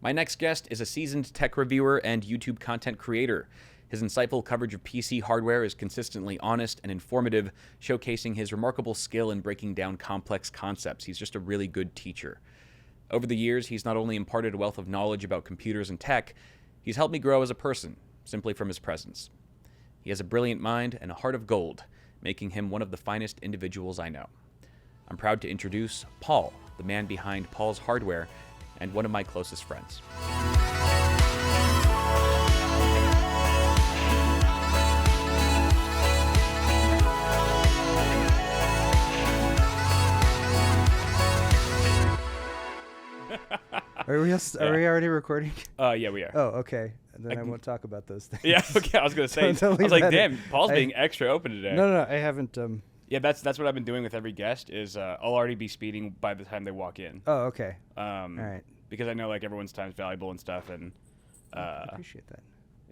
My next guest is a seasoned tech reviewer and YouTube content creator. His insightful coverage of PC hardware is consistently honest and informative, showcasing his remarkable skill in breaking down complex concepts. He's just a really good teacher. Over the years, he's not only imparted a wealth of knowledge about computers and tech, he's helped me grow as a person, simply from his presence. He has a brilliant mind and a heart of gold, making him one of the finest individuals I know. I'm proud to introduce Paul, the man behind PaulsHardware, and one of my closest friends. Are we already recording? Yeah, we are. Oh, okay. Then I won't talk about those things. Yeah, okay. I was gonna say. I was like, damn, Paul's being extra open today. No, I haven't. Yeah, that's what I've been doing with every guest. Is I'll already be speeding by the time they walk in. Oh, okay. All right. Because I know like everyone's time's valuable and stuff, and I appreciate that.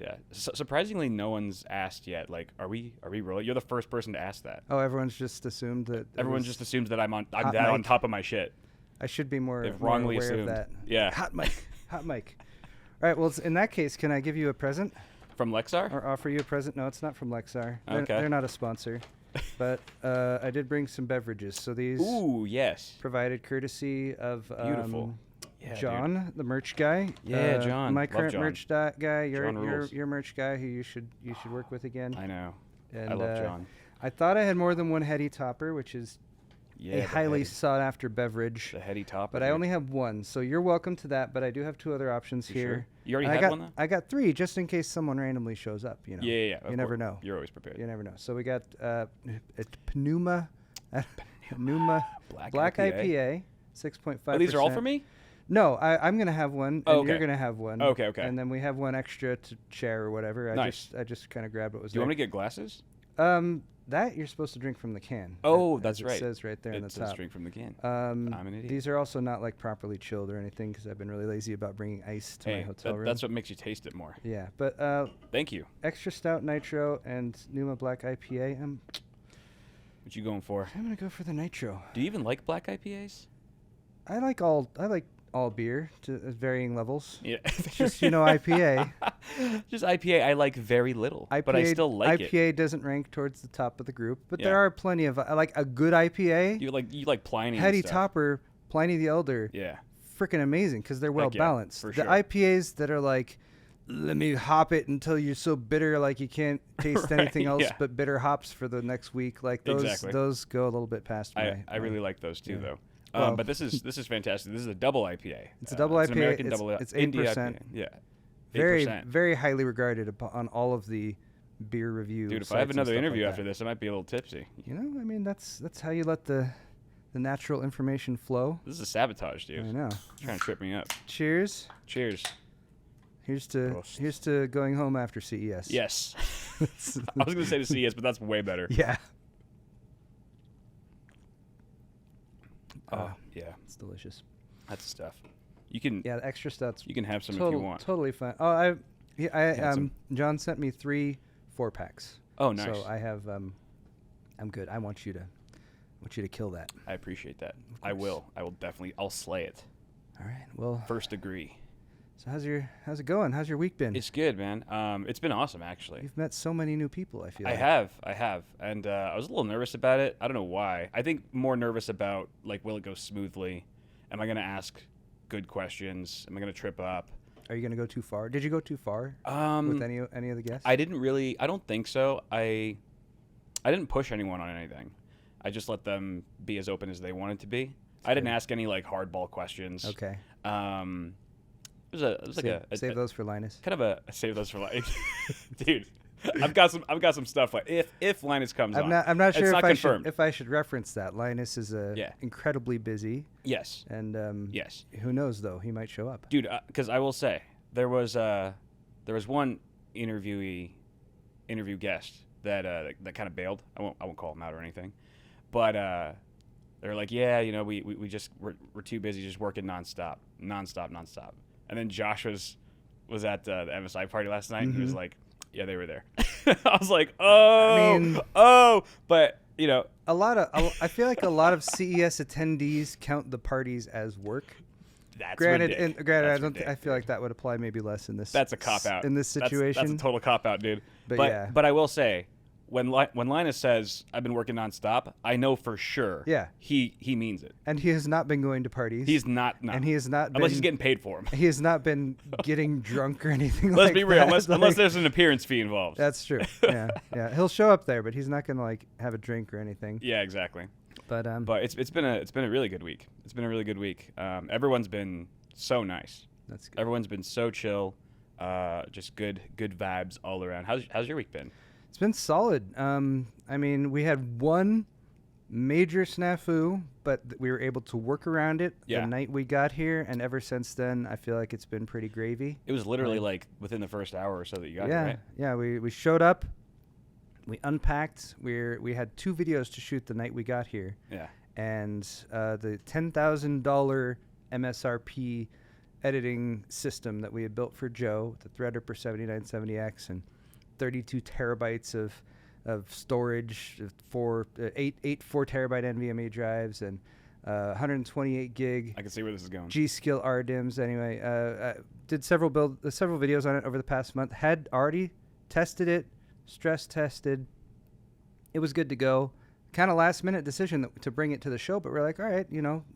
Yeah. Surprisingly, no one's asked yet. Like, are we really? You're the first person to ask that. Oh, everyone's just assumed that. Everyone just assumes that I'm on top of my shit. I should be more wrongly aware assumed. of that. Yeah. Hot mic. All right. Well, in that case, can I give you a present? From Lexar? Or offer you a present? No, it's not from Lexar. Okay. They're not a sponsor. But I did bring some beverages. So these. Ooh, yes. Provided courtesy of Beautiful. Yeah, John, dude. the merch guy. Yeah, John. My Love current John. merch guy. Your merch guy who you should work with again. I know. And, I love John. I thought I had more than one heady topper, which is a highly sought after beverage. The heady topper. But I only have one, so you're welcome to that. But I do have two other options here. Sure? You already had one though? I got three, just in case someone randomly shows up. You know. Yeah. You never know. You're always prepared. You never know. So we got Pneuma Black IPA 6.5%. Oh, these are all for me? No, I'm gonna have one, and you're gonna have one. Okay. And then we have one extra to share or whatever. Nice. I just kind of grabbed what was Do you there. want me to get glasses? That you're supposed to drink from the can. Oh, as that's it right. It says right there in the It says top. drink from the can. I'm an idiot. These are also not like properly chilled or anything because I've been really lazy about bringing ice to my hotel room. That's what makes you taste it more. Yeah, but thank you. Extra stout nitro and Pneuma Black IPA. What you going for? I'm gonna go for the nitro. Do you even like black IPAs? I like all beer to varying levels. Yeah. Just IPA. Just IPA. I like very little, but I still like it. IPA doesn't rank towards the top of the group, but there are plenty of. I like a good IPA. You like Pliny. Heady and stuff. Topper, Pliny the Elder. Yeah. Freaking amazing because they're well balanced. For the sure. IPAs that are like, let me hop it until you're so bitter like you can't taste anything else but bitter hops for the next week. Like those go a little bit past me. I really like those too though. Well, but this is fantastic. This is a double IPA. It's a double IPA. It's an American it's, double. It's 8%. IPA. Yeah. 8%. Very highly regarded on all of the beer review. Dude, if I have another interview after this, I might be a little tipsy. I mean, that's how you let the natural information flow. This is a sabotage, dude. I know. Trying to trip me up. Cheers. Cheers. Here's to going home after CES. Yes. I was gonna say to CES, but that's way better. Yeah. Oh, yeah. It's delicious. That's stuff. You can. Yeah, the extra stuff's. You can have some if you want. Totally fine. Oh, John sent me 3 4-packs. Oh, nice. So I have. I'm good. I want you to kill that. I appreciate that. I will. Definitely. I'll slay it. All right. Well. First degree. So how's it going? How's your week been? It's good, man. It's been awesome, actually. You've met so many new people, I feel like. I have. And I was a little nervous about it. I don't know why. I think more nervous about, like, will it go smoothly? Am I going to ask good questions? Am I going to trip up? Are you going to go too far? Did you go too far with any of the guests? I don't think so. I didn't push anyone on anything. I just let them be as open as they wanted to be. I didn't ask any, like, hardball questions. Okay. It was save those for Linus. Kind of save those for Linus. Dude, I've got some stuff like if Linus comes on. I'm not sure if I should reference that. Linus is incredibly busy. Yes. And yes. Who knows though? He might show up. Dude, because I will say there was one interview guest that kind of bailed. I won't call him out or anything, but they're like, yeah, we're too busy just working nonstop. And then Josh was at the MSI party last night, and he was like, yeah, they were there. I was like, but I feel like a lot of CES attendees count the parties as work. That's granted, ridiculous. granted, I feel like that would apply maybe less in this. That's a cop out in this situation. That's a total cop out, dude. But I will say, when Linus says I've been working nonstop, I know for sure. Yeah. He means it. And he has not been going to parties. He's not. No. And he has not. Unless he's getting paid for them. He has not been getting drunk or anything. Let's like be real. that. Unless there's an appearance fee involved. That's true. Yeah. He'll show up there, but he's not gonna like have a drink or anything. Yeah, exactly. But it's been a really good week. It's been a really good week. Everyone's been so nice. That's good. Everyone's been so chill. Just good vibes all around. How's your week been? It's been solid. I mean, we had one major snafu, but we were able to work around it the night we got here, and ever since then, I feel like it's been pretty gravy. It was literally like within the first hour or so that you got here, right? Yeah, we showed up, we unpacked. We had 2 videos to shoot the night we got here. Yeah. And the $10,000 MSRP editing system that we had built for Joe, the Threadripper 7970X, and 32 terabytes of storage, 8 4 terabyte NVMe drives, and 128 gig. I can see where this is going. G-Skill RDIMMs. Anyway, did several videos on it over the past month. Had already tested it, stress tested. It was good to go. Kind of last minute decision to bring it to the show, but we're like, all right,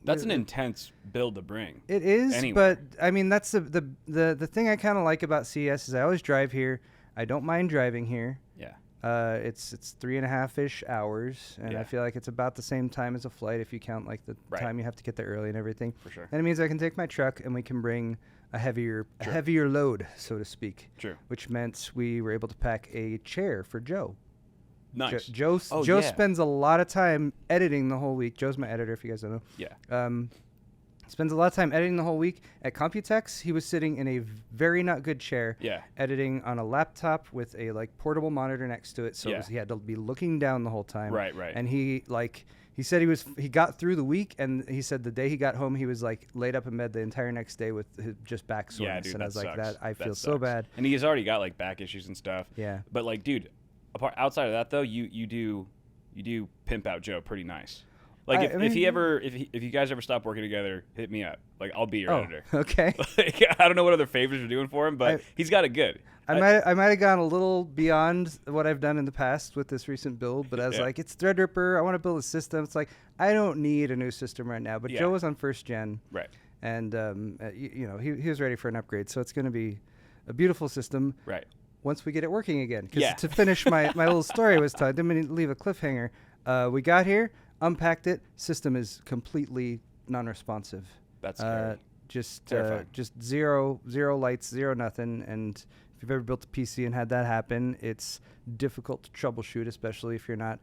that's an intense build to bring. It is, anywhere. But I mean, that's the thing I kind of like about CES is I always drive here. I don't mind driving here. Yeah. It's 3.5-ish hours, and I feel like it's about the same time as a flight if you count like the time you have to get there early and everything. For sure. And it means I can take my truck and we can bring a heavier load, so to speak. True. Which meant we were able to pack a chair for Joe. Nice. Joe spends a lot of time editing the whole week. Joe's my editor, if you guys don't know. Yeah. Spends a lot of time editing the whole week. At Computex, he was sitting in a very not good chair, editing on a laptop with a like portable monitor next to it. So he had to be looking down the whole time. Right. And he said he got through the week, and he said the day he got home, he was like laid up in bed the entire next day with his just back soreness. Yeah, dude, and I was sucks. like, I feel so bad. And he's already got like back issues and stuff. Yeah. But like, dude, outside of that though, you do pimp out Joe pretty nice. Like if you guys ever stop working together, hit me up. Like I'll be your editor. Okay. Like, I don't know what other favors you're doing for him, but he's got it good. I might have gone a little beyond what I've done in the past with this recent build, but I was like, it's Threadripper. I want to build a system. It's like I don't need a new system right now. But Joe was on first gen, right? And he was ready for an upgrade. So it's going to be a beautiful system, right? Once we get it working again. Because to finish my little story was I didn't mean to leave a cliffhanger. We got here. Unpacked it. System is completely non-responsive. That's scary. Just zero lights, zero nothing. And if you've ever built a PC and had that happen, it's difficult to troubleshoot, especially if you're not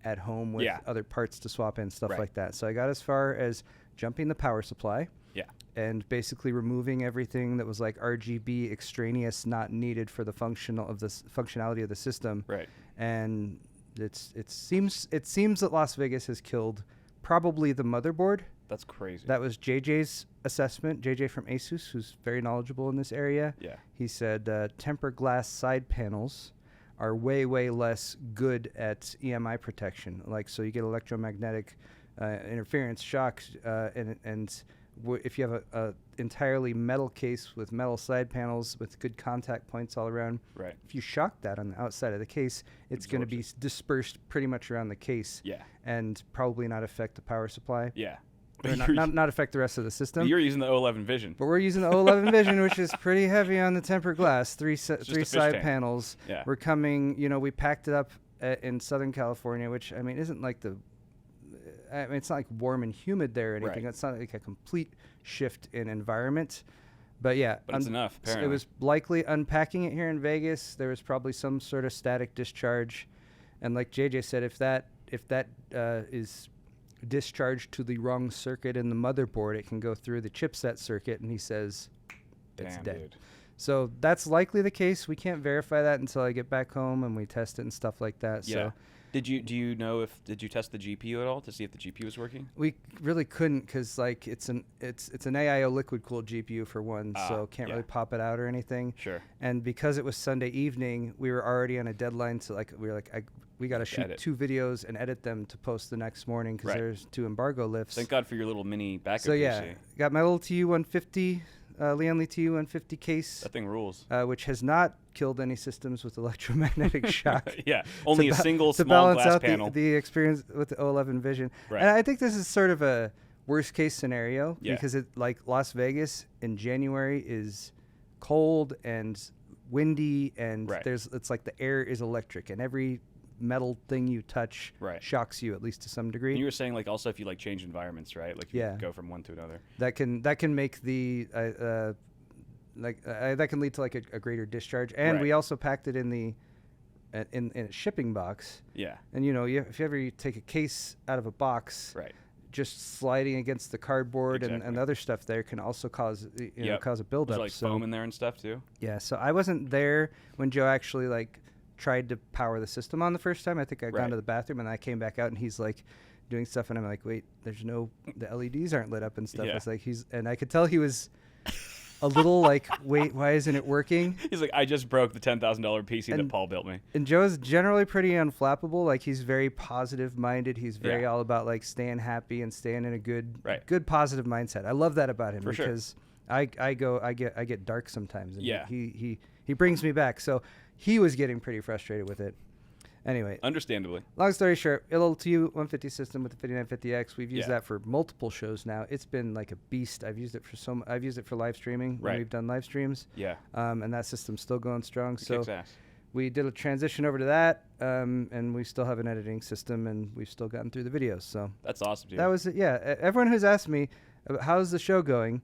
at home with other parts to swap in, stuff like that. So I got as far as jumping the power supply. Yeah. And basically removing everything that was like RGB extraneous, not needed for the functionality of the system. Right. And it seems that Las Vegas has killed probably the motherboard. That's crazy. That was JJ's assessment. JJ from Asus, who's very knowledgeable in this area. Yeah. He said tempered glass side panels are way less good at EMI protection. Like, so you get electromagnetic interference, shocks, and if you have a entirely metal case with metal side panels with good contact points all around, right? If you shock that on the outside of the case, it's going to be dispersed pretty much around the case, and probably not affect the power supply. Yeah, or not affect the rest of the system. You're using the O11 Vision, but we're using the O11 Vision, which is pretty heavy on the tempered glass. Three side panels. Yeah. We're coming. We packed it up in Southern California, which I mean isn't like it's not like warm and humid there or anything. Right. It's not like a complete shift in environment. But yeah. But it's enough, apparently. It was likely unpacking it here in Vegas. There was probably some sort of static discharge. And like JJ said, if that is discharged to the wrong circuit in the motherboard, it can go through the chipset circuit, and he says it's dead. Dude. So that's likely the case. We can't verify that until I get back home and we test it and stuff like that. Yeah. So Do you know did you test the GPU at all to see if the GPU was working? We really couldn't because like it's an AIO liquid cooled GPU for one, so can't really pop it out or anything. Sure. And because it was Sunday evening, we were already on a deadline to we got to shoot 2 videos and edit them to post the next morning because there's 2 embargo lifts. Thank God for your little mini backup. So yeah, got my little TU-150. Leon Lee TU-150 case. That thing rules. Which has not killed any systems with electromagnetic shock. Yeah, only a single small balance glass out panel. The experience with the O11 Vision. Right. And I think this is sort of a worst case scenario because it like Las Vegas in January is cold and windy and it's like the air is electric and every metal thing you touch shocks you at least to some degree. And you were saying like also if you like change environments, right? Like you go from one to another. That can make the that can lead to like a greater discharge. And we also packed it in the in a shipping box. Yeah. And if you ever take a case out of a box, just sliding against the cardboard and other stuff there can also cause cause a buildup. There's like foam in there and stuff too. Yeah. So I wasn't there when Joe actually like tried to power the system on the first time. I think I'd gone to the bathroom and I came back out and he's like doing stuff and I'm like, wait, the LEDs aren't lit up and stuff. It's like and I could tell he was a little like, wait, why isn't it working? He's like, I just broke the $10,000 PC that Paul built me. And Joe's generally pretty unflappable. Like he's very positive minded. He's very all about like staying happy and staying in a good positive mindset. I love that about him because I get dark sometimes and he brings me back. So he was getting pretty frustrated with it. Anyway, understandably. Long story short, a little TU-150 system with the 5950X. We've used that for multiple shows now. It's been like a beast. I've used it for live streaming when we've done live streams. Yeah. And that system's still going strong. So we did a transition over to that, and we still have an editing system, and we've still gotten through the videos. So that's awesome, dude. That was it. Yeah. Everyone who's asked me, how's the show going?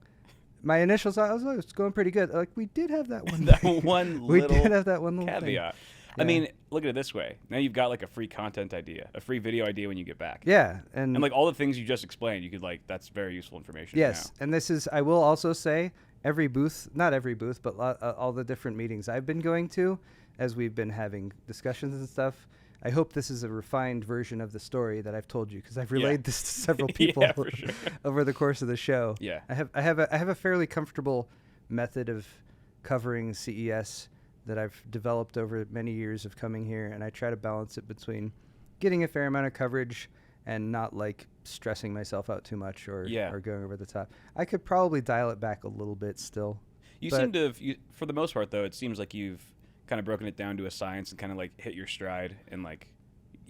My initial thought was, it's going pretty good. Like we did have that one. We did have that one little caveat. Thing. I mean, look at it this way. Now you've got like a free content idea, a free video idea when you get back. Yeah. And like all the things you just explained, you could like, that's very useful information. Yes. Now. And this is, I will also say, every booth, not every booth, but all the different meetings I've been going to as we've been having discussions and stuff. I hope this is a refined version of the story that I've told you because I've relayed this to several people for sure. over the course of the show. Yeah. I have a fairly comfortable method of covering CES that I've developed over many years of coming here, and I try to balance it between getting a fair amount of coverage and not like stressing myself out too much or going over the top. I could probably dial it back a little bit still. You seem to have, for the most part though, it seems like you've kind of broken it down to a science and kind of like hit your stride, and like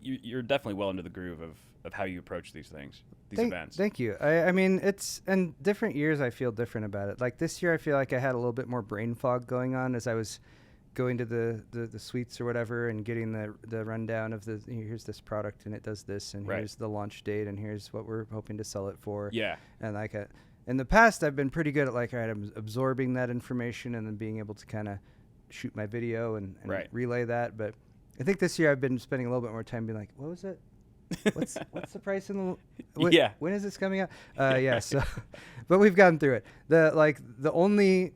you're definitely well into the groove of how you approach these things, events. Thank you. I mean, it's, and different years I feel different about it. Like this year I feel like I had a little bit more brain fog going on as I was going to the suites or whatever and getting the rundown of here's this product and it does this and here's the launch date and here's what we're hoping to sell it for. Yeah. And like in the past I've been pretty good at like, all right, I'm absorbing that information and then being able to kind of shoot my video and relay that. But I think this year I've been spending a little bit more time being like, what was it? What's the price in the when is this coming out? So but we've gotten through it. The only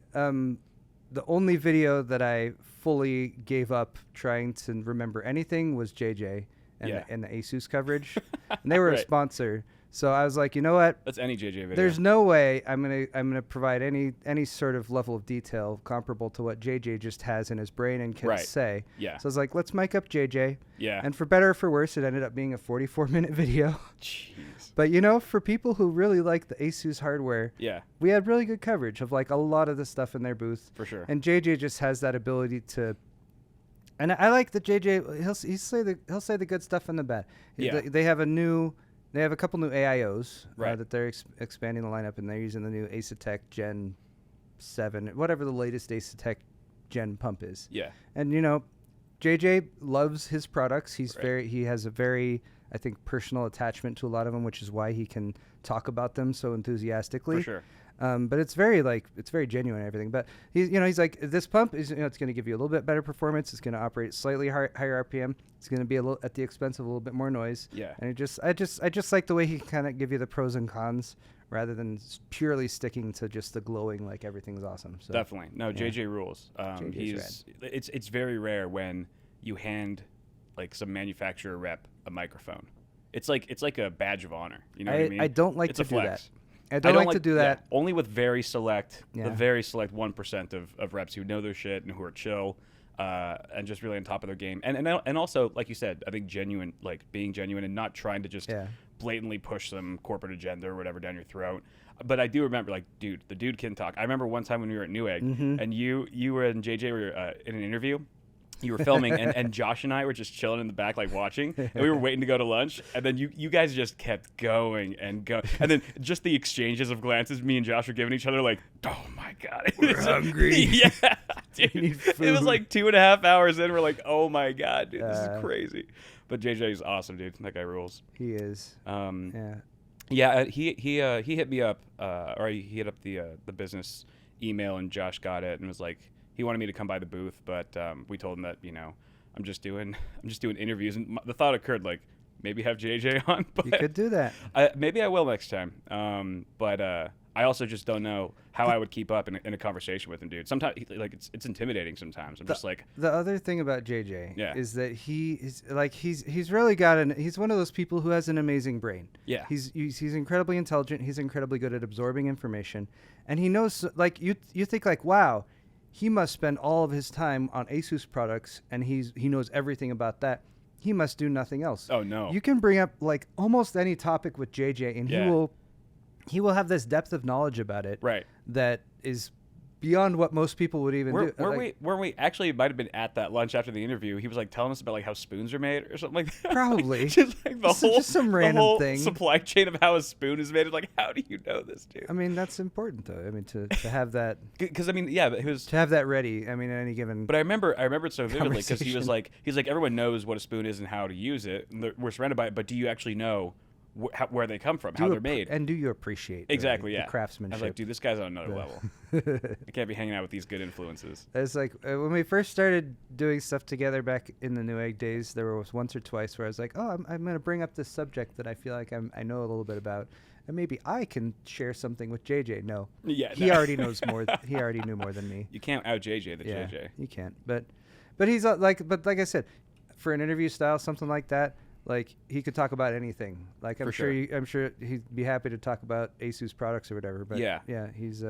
video that I fully gave up trying to remember anything was JJ and the Asus coverage. And they were a sponsor. So I was like, you know what? That's any JJ video. There's no way I'm gonna provide any sort of level of detail comparable to what JJ just has in his brain and can say. Yeah. So I was like, let's mic up JJ. Yeah. And for better or for worse, it ended up being a 44-minute video. Jeez. But for people who really like the Asus hardware, we had really good coverage of like a lot of the stuff in their booth. For sure. And JJ just has that ability to. And I like that JJ. He'll say the good stuff and the bad. Yeah. They have a couple new AIOs that they're expanding the lineup, and they're using the new Asus Gen 7, whatever the latest Asus Gen pump is. Yeah. And JJ loves his products. He has a very, I think, personal attachment to a lot of them, which is why he can talk about them so enthusiastically. For sure. But it's very genuine and everything. But he's like, this pump is, it's going to give you a little bit better performance. It's going to operate slightly higher RPM. It's going to be a little at the expense of a little bit more noise. Yeah. And I just like the way he kind of give you the pros and cons rather than purely sticking to just the glowing like everything's awesome. So definitely. No, JJ rules. It's very rare when you hand like some manufacturer rep a microphone. It's like a badge of honor. You know what I mean? I don't like it's to a do flex. that. I don't like to do that. Yeah, only with very select, Yeah. the very select 1% of reps who know their shit and who are chill, and just really on top of their game. And also, like you said, I think being genuine and not trying to just blatantly push some corporate agenda or whatever down your throat. But I do remember, like, dude, the dude can talk. I remember one time when we were at Newegg, and you were and JJ were in an interview. You were filming, and Josh and I were just chilling in the back, like watching, and we were waiting to go to lunch. And then you guys just kept going and going. And then just the exchanges of glances me and Josh were giving each other, like, oh my God. We're hungry. Yeah, dude. It was like 2.5 hours in. We're like, oh my God, dude, this is crazy. But JJ's awesome, dude. That guy rules. He is. Yeah, he hit me up, or he hit up the business email, and Josh got it and was like, he wanted me to come by the booth, but we told him that, you know, I'm just doing interviews, and the thought occurred, like, maybe have JJ on. But you could do that. Maybe I will next time. But I also just don't know how I would keep up in a conversation with him, dude. Sometimes, like, it's intimidating. Sometimes I'm just like. The other thing about JJ is that he's really got he's one of those people who has an amazing brain. Yeah. He's incredibly intelligent. He's incredibly good at absorbing information, and he knows, like, you think, like, wow, he must spend all of his time on Asus products, and he knows everything about that. He must do nothing else. Oh no! You can bring up, like, almost any topic with JJ, and he will have this depth of knowledge about it. Right. That is beyond what most people would even do. Weren't we actually, it might have been at that lunch after the interview. He was like telling us about, like, how spoons are made or something like that. Probably. Just like just some random thing. Supply chain of how a spoon is made. It's like, how do you know this, dude? I mean, that's important though. I mean, to have that. Because I mean, yeah, but he was to have that ready. I mean, at any given. But I remember it so vividly because he's like everyone knows what a spoon is and how to use it. And we're surrounded by it, but do you actually know where they come from, how they're made, and do you appreciate the craftsmanship? I was like, dude, this guy's on another level. I can't be hanging out with these good influences. It's like when we first started doing stuff together back in the Newegg days, there was once or twice where I was like, oh, I'm going to bring up this subject that I feel like I know a little bit about, and maybe I can share something with JJ. No, he already knows more. He already knew more than me. You can't out JJ the JJ. You can't. But he's like I said, for an interview style, something like that. Like, he could talk about anything. Like, I'm sure he'd be happy to talk about Asus products or whatever. But he's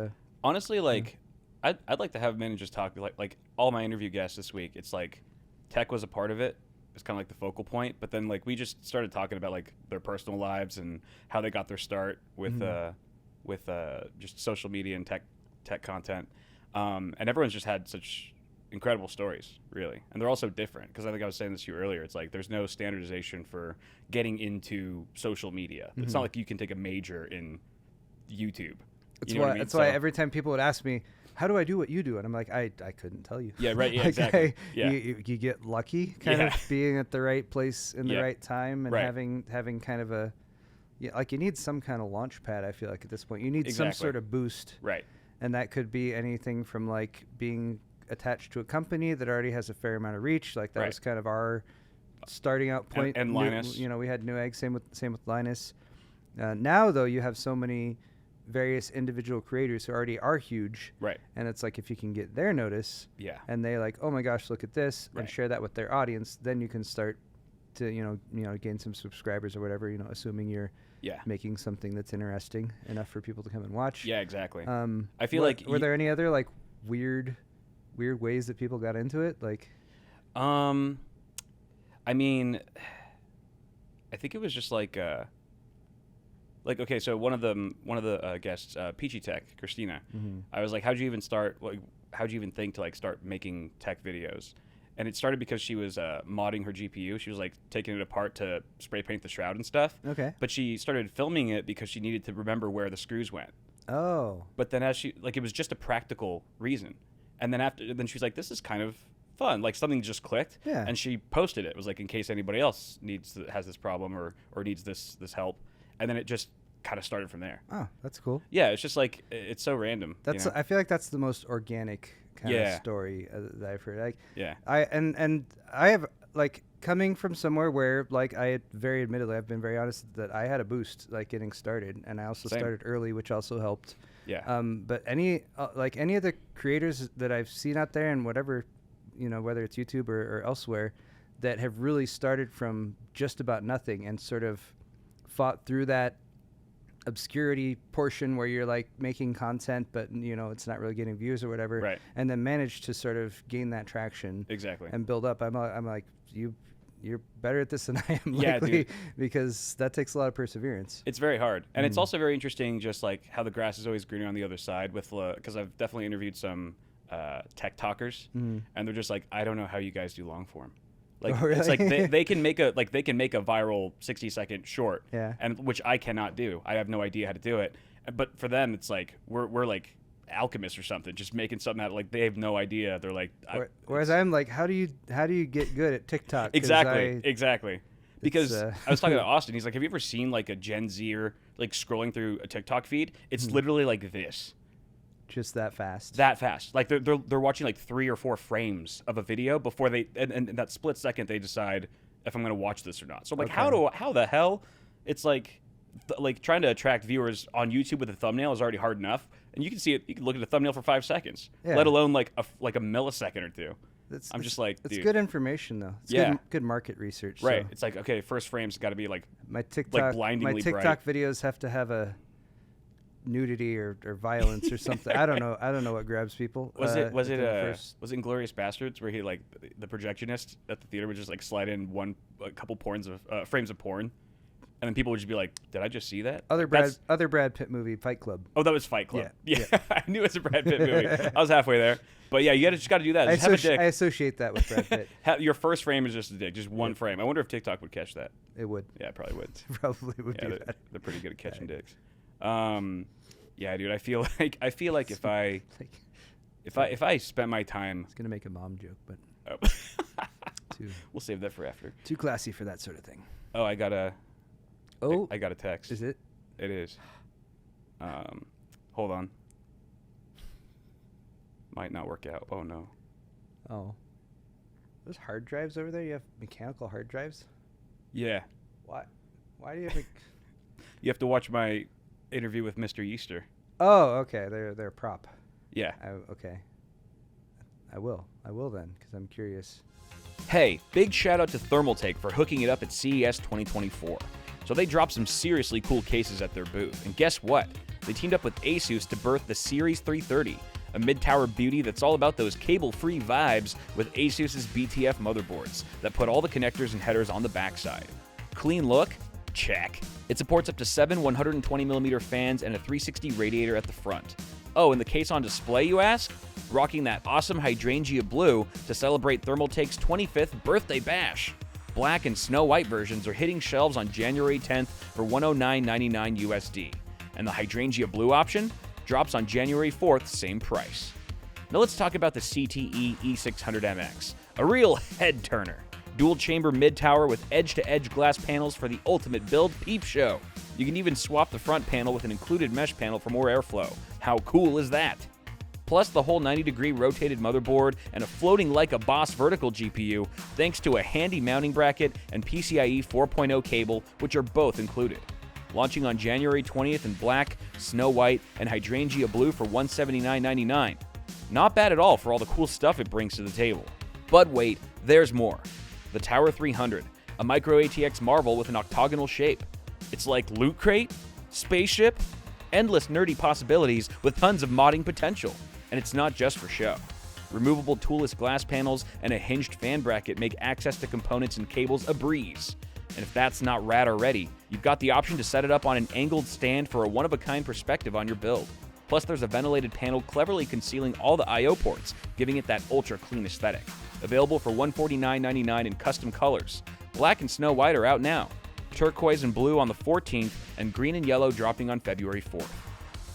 honestly, like, I'd like to have him in and just talk, like all my interview guests this week. It's like tech was a part of it. It's kind of like the focal point. But then, like, we just started talking about, like, their personal lives and how they got their start with just social media and tech content. And everyone's just had such incredible stories, really, and they're also different, because I think I was saying this to you earlier. It's like there's no standardization for getting into social media. It's not like you can take a major in YouTube. That's why every time people would ask me, how do I do what you do, and I'm like, I couldn't tell you. Yeah, right. Yeah, exactly. You get lucky, kind of being at the right place in the right time, and having kind of like, you need some kind of launch pad. I feel like at this point you need some sort of boost, right? And that could be anything from, like, being attached to a company that already has a fair amount of reach. Like, that was kind of our starting out point. And Linus, we had Newegg, same with Linus. Now though, you have so many various individual creators who already are huge, right? And it's like, if you can get their notice, and they like, oh my gosh, look at this, and share that with their audience, then you can start to gain some subscribers or whatever. Assuming you're making something that's interesting enough for people to come and watch. Yeah, exactly. I feel like were there any other, like, weird ways that people got into it? Like, I mean, I think it was just like okay, so one of the guests, Peachy Tech, Christina, I was like, how'd you even start? Like, how'd you even think to, like, start making tech videos? And it started because she was modding her GPU. She was, like, taking it apart to spray paint the shroud and stuff. Okay. But she started filming it because she needed to remember where the screws went. Oh. But then it was just a practical reason. And then she's like, this is kind of fun. Like, something just clicked. Yeah. And she posted it. It was like, in case anybody else has this problem or needs this help. And then it just kind of started from there. Oh, that's cool. Yeah, it's just like, it's so random. I feel like that's the most organic kind of story that I've heard. Like, I have, like, coming from somewhere where, like, I've been very honest that I had a boost, like, getting started, and I also started early, which also helped. Yeah. But any of the creators that I've seen out there, and whatever, whether it's YouTube or elsewhere, that have really started from just about nothing and sort of fought through that obscurity portion where you're like making content, but it's not really getting views or whatever. Right. And then managed to sort of gain that traction. Exactly. And build up. I'm like, you're better at this than I am, yeah, likely, because that takes a lot of perseverance. It's very hard. And it's also very interesting just like how the grass is always greener on the other side with, because I've definitely interviewed some tech talkers and they're just like, I don't know how you guys do long form. Like, really? It's like they can make a viral 60-second short, and which I cannot do. I have no idea how to do it. But for them, it's like we're like alchemists or something, just making something out. Like they have no idea. They're like, whereas I'm like, how do you get good at TikTok? Exactly. Because I was talking to Austin. He's like, have you ever seen like a Gen Zer like scrolling through a TikTok feed? It's literally like this. Just that fast. Like they're watching like 3 or 4 frames of a video before they and in that split second they decide if I'm going to watch this or not. So I'm like, how the hell? It's like trying to attract viewers on YouTube with a thumbnail is already hard enough, and you can see it. You can look at a thumbnail for 5 seconds, let alone like a millisecond or two. I'm just like, it's dude. good information though. It's good market research. Right. So. It's like, okay, first frame's got to be like my TikTok bright. videos have to have a nudity or violence or something. I don't know what grabs people. Was it Inglourious Bastards where he like the projectionist at the theater would just like slide in a couple frames of porn, and then people would just be like, did I just see that? Other Brad Pitt movie, Fight Club. Oh, that was Fight Club. Yeah. I knew it was a Brad Pitt movie. I was halfway there. But yeah, you just got to do that. Just have a dick. I associate that with Brad Pitt. Your first frame is just a dick, just one frame. I wonder if TikTok would catch that. It would. Yeah, it probably would. Probably would do that. They're pretty good at catching dicks. Yeah, dude. I feel like if I spent my time, it's gonna make a mom joke, but we'll save that for after. Too classy for that sort of thing. Oh, I got a text. Is it? It is. Hold on. Might not work out. Oh no. Oh. Those hard drives over there. You have mechanical hard drives. Yeah. Why do you have? You have to watch my interview with Mr. Easter. Oh, okay. They're a prop. Yeah. Okay. I will then, because I'm curious. Hey, big shout out to Thermaltake for hooking it up at CES 2024. So they dropped some seriously cool cases at their booth, and guess what? They teamed up with Asus to birth the Series 330, a mid-tower beauty that's all about those cable-free vibes with Asus's BTF motherboards that put all the connectors and headers on the backside. Clean look? Check. It supports up to 7 120mm fans and a 360 radiator at the front. Oh, and the case on display, you ask? Rocking that awesome hydrangea blue to celebrate Thermaltake's 25th birthday bash. Black and Snow White versions are hitting shelves on January 10th for $109.99 USD. And the hydrangea blue option drops on January 4th, same price. Now let's talk about the CTE E600MX, a real head turner. Dual chamber mid-tower with edge-to-edge glass panels for the ultimate build peep show. You can even swap the front panel with an included mesh panel for more airflow. How cool is that? Plus the whole 90-degree rotated motherboard and a floating like a boss vertical GPU thanks to a handy mounting bracket and PCIe 4.0 cable, which are both included. Launching on January 20th in black, snow white, and hydrangea blue for $179.99. Not bad at all for all the cool stuff it brings to the table. But wait, there's more. The Tower 300, a micro ATX marvel with an octagonal shape. It's like Loot Crate, Spaceship, endless nerdy possibilities with tons of modding potential. And it's not just for show. Removable toolless glass panels and a hinged fan bracket make access to components and cables a breeze. And if that's not rad already, you've got the option to set it up on an angled stand for a one-of-a-kind perspective on your build. Plus, there's a ventilated panel cleverly concealing all the I/O ports, giving it that ultra-clean aesthetic. Available for $149.99 in custom colors. Black and Snow White are out now. Turquoise and blue on the 14th, and green and yellow dropping on February 4th.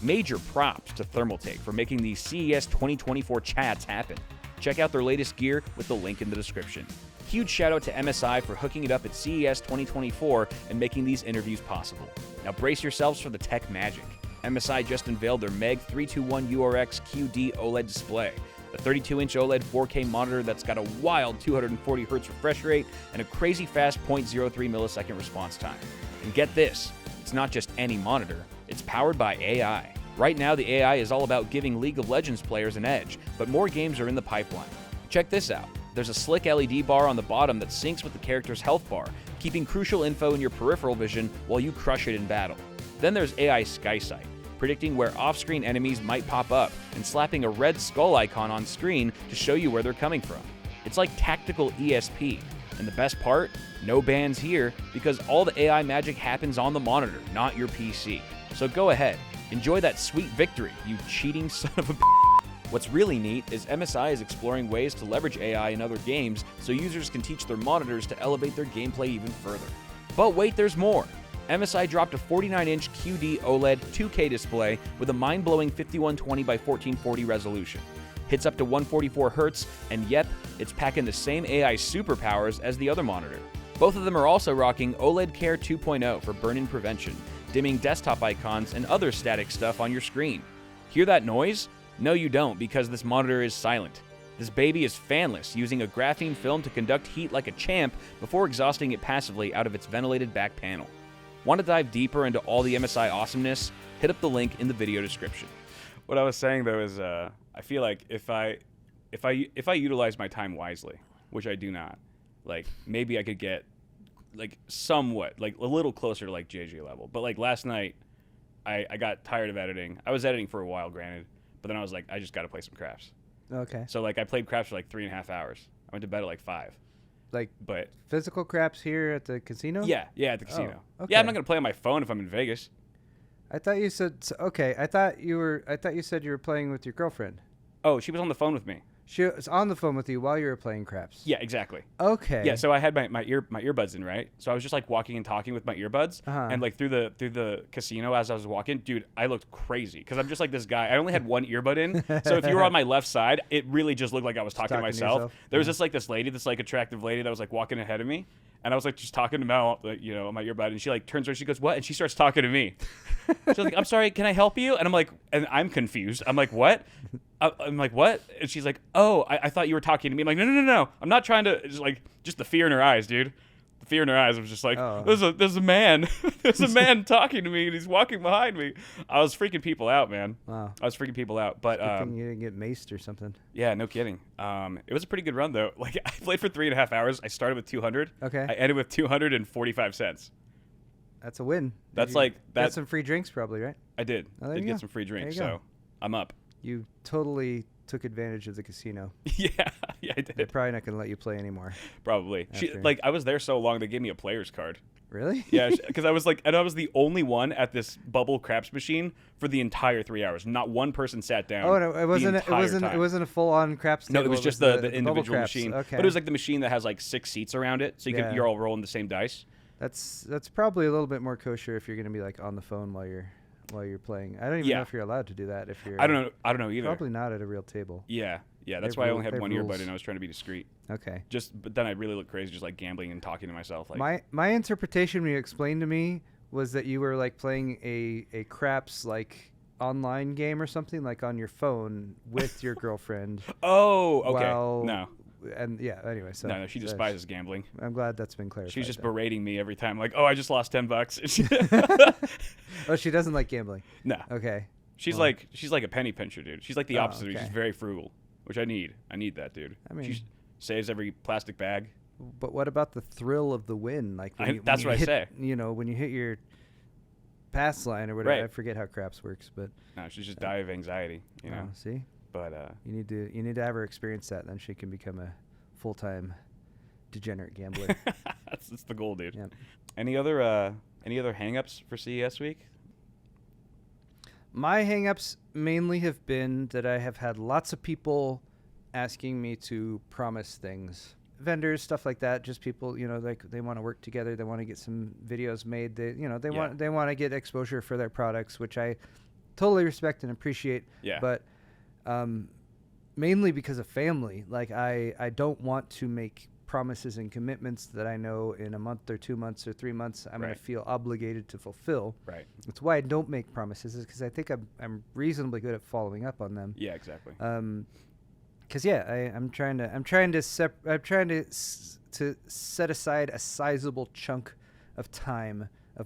Major props to Thermaltake for making these CES 2024 chats happen. Check out their latest gear with the link in the description. Huge shout out to MSI for hooking it up at CES 2024 and making these interviews possible. Now brace yourselves for the tech magic. MSI just unveiled their MEG 321 URX QD OLED display, a 32-inch OLED 4K monitor that's got a wild 240Hz refresh rate and a crazy fast 0.03 millisecond response time. And get this, it's not just any monitor, it's powered by AI. Right now, the AI is all about giving League of Legends players an edge, but more games are in the pipeline. Check this out. There's a slick LED bar on the bottom that syncs with the character's health bar, keeping crucial info in your peripheral vision while you crush it in battle. Then there's AI Skysight, predicting where off-screen enemies might pop up and slapping a red skull icon on screen to show you where they're coming from. It's like tactical ESP. And the best part? No bans here, because all the AI magic happens on the monitor, not your PC. So go ahead, enjoy that sweet victory, you cheating son of a b****. What's really neat is MSI is exploring ways to leverage AI in other games so users can teach their monitors to elevate their gameplay even further. But wait, there's more! MSI dropped a 49-inch QD OLED 2K display with a mind-blowing 5120 by 1440 resolution. Hits up to 144 Hz, and yep, it's packing the same AI superpowers as the other monitor. Both of them are also rocking OLED Care 2.0 for burn-in prevention, dimming desktop icons and other static stuff on your screen. Hear that noise? No, you don't, because this monitor is silent. This baby is fanless, using a graphene film to conduct heat like a champ before exhausting it passively out of its ventilated back panel. Want to dive deeper into all the MSI awesomeness? Hit up the link in the video description. What I was saying though is, I feel like if I utilize my time wisely, which I do not, like maybe I could get like somewhat, like a little closer to like JJ level. But like last night, I got tired of editing. I was editing for a while, granted, but then I was like, I just got to play some craps. Okay. So like I played craps for like 3.5 hours. I went to bed at like 5. But physical craps here at the casino? Yeah, at the casino. Oh, okay. Yeah, I'm not gonna play on my phone if I'm in Vegas. I thought you said okay. I thought you said you were playing with your girlfriend. Oh, she was on the phone with me. She was on the phone with you while you were playing craps. Yeah, exactly. Okay. Yeah, so I had my earbuds in, right? So I was just like walking and talking with my earbuds, and like through the casino as I was walking, dude, I looked crazy because I'm just like this guy. I only had one earbud in, so if you were on my left side, it really just looked like I was talking to myself. There was just like this lady, this like attractive lady that was like walking ahead of me, and I was like just talking to Mel, like, you know, on my earbud, and she like turns around, she goes, "What?" And she starts talking to me. She's like, "I'm sorry, can I help you?" And I'm like, and I'm confused. I'm like, "What?" I'm like, "What?" And she's like, "Oh, I thought you were talking to me." I'm like, no. I'm not trying to. Just the fear in her eyes, dude. The fear in her eyes was just like, there's a man. There's a man talking to me, and he's walking behind me. I was freaking people out, man. Wow. I was freaking people out. But good thing you didn't get maced or something. Yeah, no kidding. It was a pretty good run, though. Like, I played for 3.5 hours. I started with 200. Okay. I ended with 245 cents. That's a win. That's got some free drinks, probably, right? I did. Oh, Did get some free drinks, so I'm up. You totally took advantage of the casino. Yeah, I did. They're probably not going to let you play anymore. Probably. I was there so long, they gave me a player's card. Really? Yeah, because I was the only one at this bubble craps machine for the entire 3 hours. Not one person sat down. Oh no, it wasn't a full-on craps table. No, it was just the individual machine. Okay. But it was like the machine that has like 6 seats around it, so you're all rolling the same dice. That's probably a little bit more kosher if you're going to be like on the phone while you're playing. I don't even know if you're allowed to do that if you're. I don't know either. Probably not at a real table. Yeah. That's why I only had one earbud and I was trying to be discreet. Okay. But then I really looked crazy, just like gambling and talking to myself. Like my interpretation when you explained to me was that you were like playing a craps like online game or something like on your phone with your girlfriend. Oh, okay. No. And yeah, anyway, so no, she despises gambling. I'm glad that's been clarified. She's just berating me every time, like, "Oh, I just lost $10." Oh, she doesn't like gambling. No. Okay. She's like a penny pincher, dude. She's like the opposite. Okay. She's very frugal, which I need. I need that, dude. I mean, she saves every plastic bag. But what about the thrill of the win? Like that's what I say. You know, when you hit your pass line or whatever. Right. I forget how craps works, but no, she's just die of anxiety. You know. See. But you need to have her experience that, then she can become a full-time degenerate gambler. That's the goal, dude. Yep. Any other hang-ups for CES week? My hang-ups mainly have been that I have had lots of people asking me to promise things. Vendors, stuff like that, just people, you know, like they want to work together, they want to get some videos made, they want to get exposure for their products, which I totally respect and appreciate. Yeah. But mainly because of family. Like I don't want to make promises and commitments that I know in a month or 2 months or 3 months I'm going to feel obligated to fulfill. Right. That's why I don't make promises, is because I think I'm reasonably good at following up on them. Yeah, exactly. Because I'm trying to set aside a sizable chunk of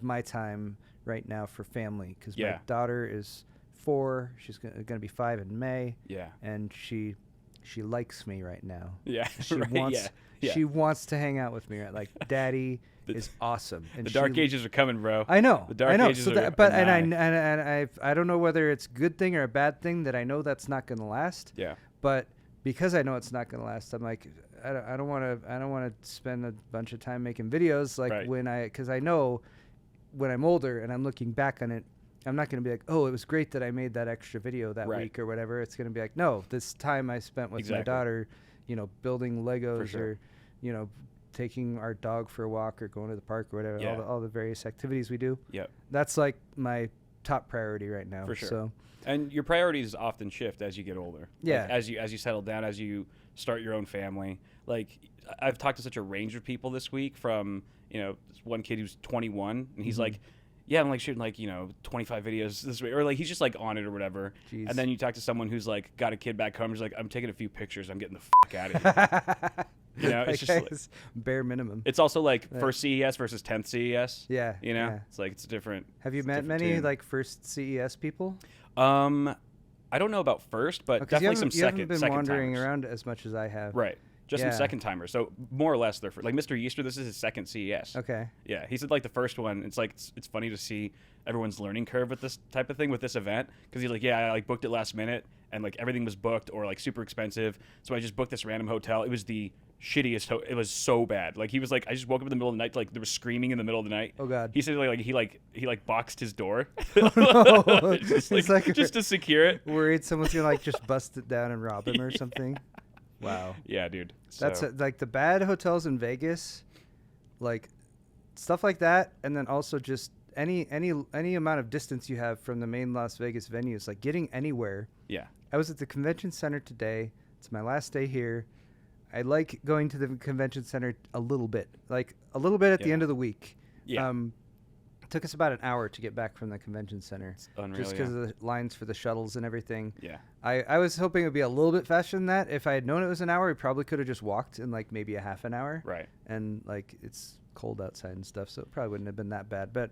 my time right now for family, because my daughter is 4. She's going to be 5 in May. Yeah. And she she likes me right now. Yeah. She right, wants yeah. she wants to hang out with me. Right? Like, Daddy is awesome. And the dark ages are coming, bro. I know. The dark ages so are but nigh. I don't know whether it's a good thing or a bad thing that I know that's not going to last. Yeah. But because I know it's not going to last, I'm like, I don't want to spend a bunch of time making videos like because I know when I'm older and I'm looking back on it, I'm not going to be like, oh, it was great that I made that extra video that week or whatever. It's going to be like, no, this time I spent with my daughter, building Legos or, taking our dog for a walk or going to the park or whatever, all the various activities we do. Yep. That's like my top priority right now. For sure. So. And your priorities often shift as you get older. Yeah. Like as you settle down, as you start your own family. Like, I've talked to such a range of people this week from, this one kid who's 21 and he's like, yeah, I'm like shooting like, 25 videos this week, or like he's just like on it or whatever. Jeez. And then you talk to someone who's like got a kid back home, he's like, I'm taking a few pictures, I'm getting the fuck out of here. It's just like, bare minimum. It's also like first CES versus 10th CES. Yeah. It's like it's different. Have you met many like first CES people? I don't know about first, but definitely some second. You haven't been wandering around as much as I have. Right. Just some second timers. So more or less they're like Mr. Easter. This is his second CES. Okay. Yeah, he said like the first one. It's like it's funny to see everyone's learning curve with this type of thing with this event because he's like, yeah, I like booked it last minute and like everything was booked or like super expensive. So I just booked this random hotel. It was the shittiest. It was so bad. Like he was like, I just woke up in the middle of the night. Like there was screaming in the middle of the night. Oh God. He said he boxed his door. Oh, no. just to secure it. Worried someone's gonna like just bust it down and rob him or something. Wow. Yeah, dude. That's like the bad hotels in Vegas, like stuff like that, and then also just any amount of distance you have from the main Las Vegas venues, like getting anywhere. Yeah. I was at the convention center today. It's my last day here. I like going to the convention center a little bit at the end of the week. Yeah. It took us about an hour to get back from the convention center. It's unreal, just because of the lines for the shuttles and everything. Yeah. I was hoping it would be a little bit faster than that. If I had known it was an hour, we probably could have just walked in like maybe a half an hour. Right. And like it's cold outside and stuff, so it probably wouldn't have been that bad. But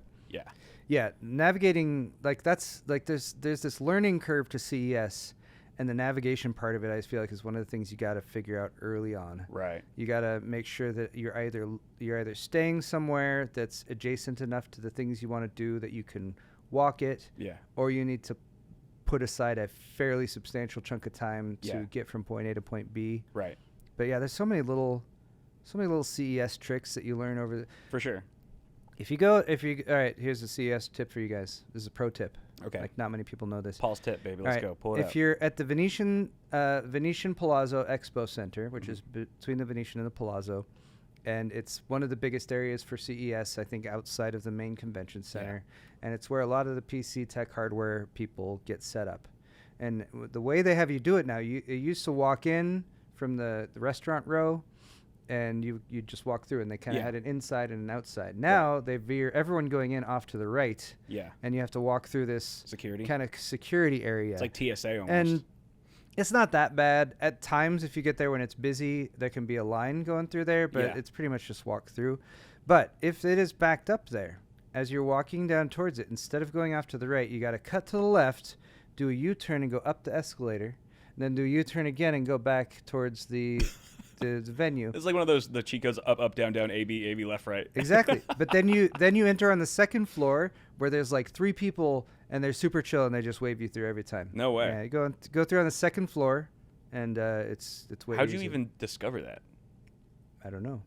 yeah, navigating like that's like there's this learning curve to CES. And the navigation part of it, I feel like, is one of the things you got to figure out early on. Right. You got to make sure that you're either staying somewhere that's adjacent enough to the things you want to do that you can walk it. Yeah. Or you need to put aside a fairly substantial chunk of time to get from point A to point B. Right. But yeah, there's so many little CES tricks that you learn over. For sure. All right, here's a CES tip for you guys. This is a pro tip. Okay. Like not many people know this. Paul's tip, baby. Let's go. Pull it up. If you're at the Venetian Palazzo Expo Center, which is between the Venetian and the Palazzo, and it's one of the biggest areas for CES, I think, outside of the main convention center, and it's where a lot of the PC tech hardware people get set up. And the way they have you do it now, you used to walk in from the restaurant row, and you just walk through, and they kind of had an inside and an outside. Now they veer everyone going in off to the right. Yeah. And you have to walk through this kind of security area. It's like TSA almost. And it's not that bad. At times, if you get there when it's busy, there can be a line going through there, but it's pretty much just walk through. But if it is backed up there, as you're walking down towards it, instead of going off to the right, you got to cut to the left, do a U-turn and go up the escalator, and then do a U-turn again and go back towards the venue. It's like one of those the cheat codes up down A B left right. Exactly. But then you enter on the second floor where there's like 3 people and they're super chill and they just wave you through every time. No way. Yeah, you go through on the second floor and it's way How'd easier. you even discover that? I don't know.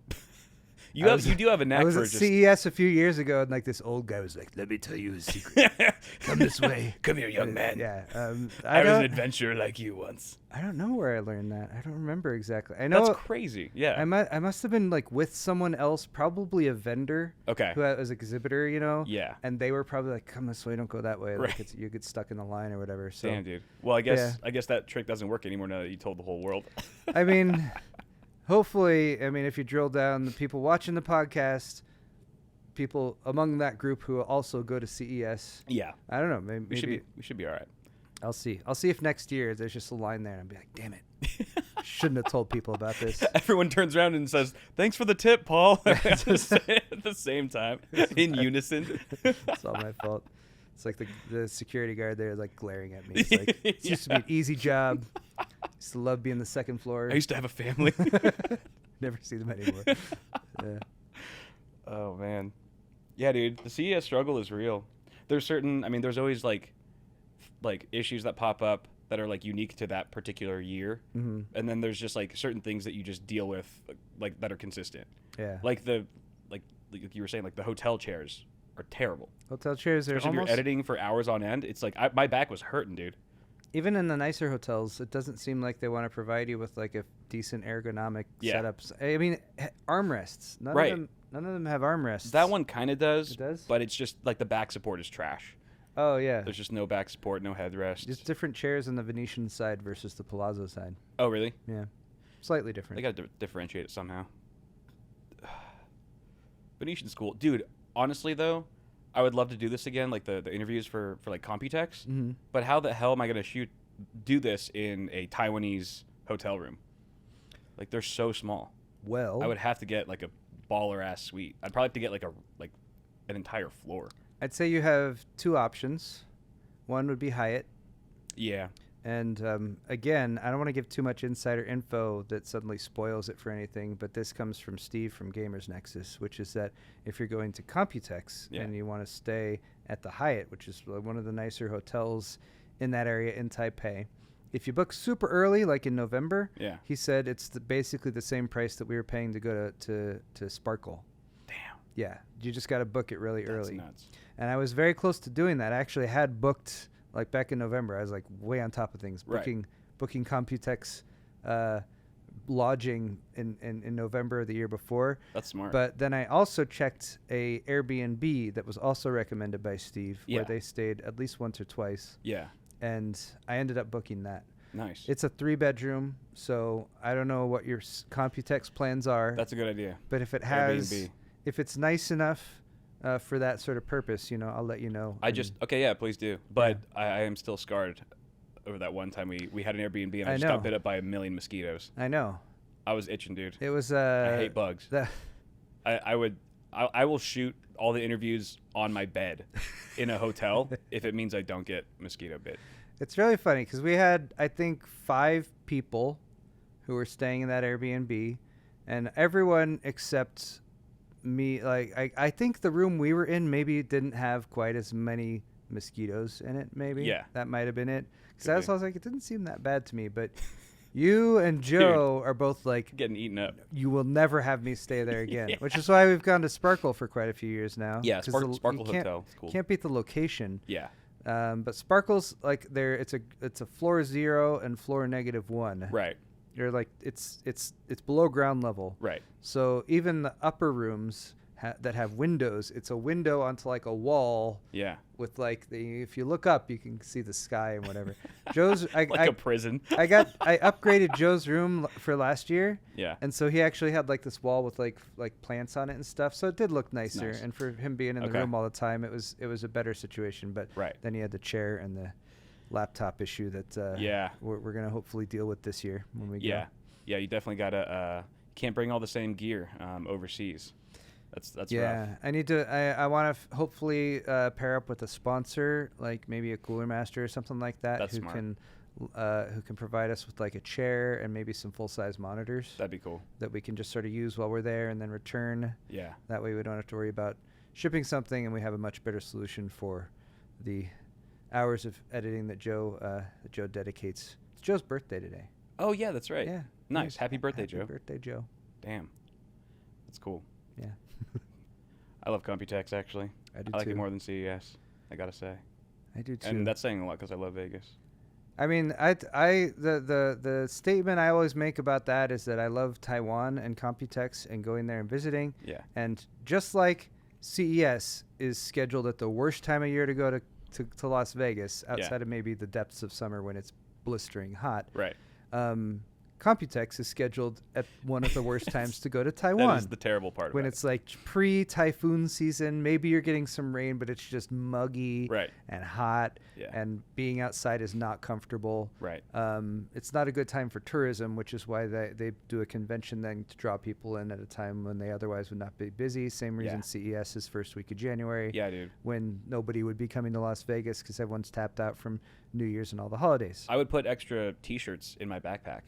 You do have a knack for I was at CES a few years ago, and like this old guy was like, "Let me tell you a secret. Come this way. Come here, young man." Yeah. I was an adventurer like you once. I don't know where I learned that. I don't remember exactly. I know that's crazy. Yeah. I must have been like with someone else, probably a vendor. Okay. Who was an exhibitor, Yeah. And they were probably like, "Come this way, don't go that way." Right. Like you get stuck in the line or whatever. So. Damn, dude. Well, I guess that trick doesn't work anymore now that you told the whole world. I mean. Hopefully, if you drill down, the people watching the podcast, people among that group who also go to CES. Yeah. I don't know. Maybe we should be all right. I'll see. I'll see if next year there's just a line there and I'll be like, damn it. Shouldn't have told people about this. Everyone turns around and says, "Thanks for the tip, Paul." At the same time, in unison. It's all my fault. It's like the security guard there like glaring at me. It's like, it used to be an easy job. Used to love being the second floor. I used to have a family. Never see them anymore. Yeah. Oh man. Yeah, dude. The CES struggle is real. There's certain. I mean, there's always like issues that pop up that are like unique to that particular year, and then there's just like certain things that you just deal with, like that are consistent. Yeah. Like you were saying, like the hotel chairs are terrible. Hotel chairs are Especially if you're editing for hours on end. It's like my back was hurting, dude. Even in the nicer hotels, it doesn't seem like they want to provide you with like a decent ergonomic setups. I mean, armrests. None of them have armrests. That one kind of does. It does? But it's just like the back support is trash. Oh, yeah. There's just no back support, no headrest. Just different chairs on the Venetian side versus the Palazzo side. Oh, really? Yeah. Slightly different. They got to differentiate it somehow. Venetian's cool. Dude, honestly, though, I would love to do this again, like the interviews for like Computex. Mm-hmm. But how the hell am I going to do this in a Taiwanese hotel room? Like, they're so small. Well, I would have to get like a baller-ass suite. I'd probably have to get like an entire floor. I'd say you have two options. One would be Hyatt. Yeah. And again, I don't want to give too much insider info that suddenly spoils it for anything, but this comes from Steve from Gamers Nexus, which is that if you're going to Computex and you want to stay at the Hyatt, which is one of the nicer hotels in that area in Taipei, if you book super early, like in November, he said it's basically the same price that we were paying to go to Sparkle. Damn. Yeah, you just got to book it really early. That's nuts. And I was very close to doing that. I actually had booked. Like back in November, I was like way on top of things, booking Computex lodging in November of the year before. That's smart. But then I also checked a Airbnb that was also recommended by Steve, where they stayed at least once or twice. Yeah. And I ended up booking that. Nice. It's a 3-bedroom, so I don't know what your Computex plans are. That's a good idea. But if it has, if it's nice enough. For that sort of purpose, I'll let you know. Please do. But I am still scarred over that one time we had an Airbnb and I just got bit up by a million mosquitoes. I know. I was itching, dude. It was. I hate bugs. I will shoot all the interviews on my bed in a hotel if it means I don't get mosquito bit. It's really funny because we had, I think, 5 people who were staying in that Airbnb, and everyone except me, like I think the room we were in maybe didn't have quite as many mosquitoes in it. Maybe that might have been it. Because I was like, it didn't seem that bad to me. But you and Joe are both like getting eaten up. You will never have me stay there again. Which is why we've gone to Sparkle for quite a few years now. Yeah, Sparkle Hotel. It's cool. Can't beat the location. Yeah. But Sparkle's like it's a floor 0 and floor -1. Right. You're like it's below ground level. Right. So even the upper rooms that have windows, it's a window onto like a wall. Yeah. With like if you look up, you can see the sky and whatever. Joe's a prison. I upgraded Joe's room for last year. Yeah. And so he actually had like this wall with like plants on it and stuff. So it did look nicer. Nice. And for him being in the room all the time, it was a better situation. But then he had the chair and the laptop issue that we're gonna hopefully deal with this year when we go. Yeah, you definitely gotta can't bring all the same gear overseas. That's rough. I need to. I want to hopefully pair up with a sponsor, like maybe a Cooler Master or something like that, That's who smart. who can provide us with like a chair and maybe some full size monitors. That'd be cool. That we can just sort of use while we're there and then return. Yeah. That way we don't have to worry about shipping something, and we have a much better solution for the hours of editing that Joe dedicates. It's Joe's birthday today. Oh yeah, that's right. Yeah. Nice. Happy birthday, Joe. Happy birthday, Joe. Damn. That's cool. Yeah. I love Computex, actually. I do I like too. it more than CES, I gotta say. I do too. And that's saying a lot because I love Vegas. I mean, the statement I always make about that is that I love Taiwan and Computex and going there and visiting. Yeah. And just like CES is scheduled at the worst time of year to go to Las Vegas, outside of maybe the depths of summer when it's blistering hot. Right. Computex is scheduled at one of the worst times to go to Taiwan. That is the terrible part. When it's like pre-typhoon season, maybe you're getting some rain, but it's just muggy and hot, and being outside is not comfortable. Right. It's not a good time for tourism, which is why they do a convention then to draw people in at a time when they otherwise would not be busy. Same reason CES is first week of January. Yeah, dude. When nobody would be coming to Las Vegas because everyone's tapped out from New Year's and all the holidays. I would put extra T-shirts in my backpack.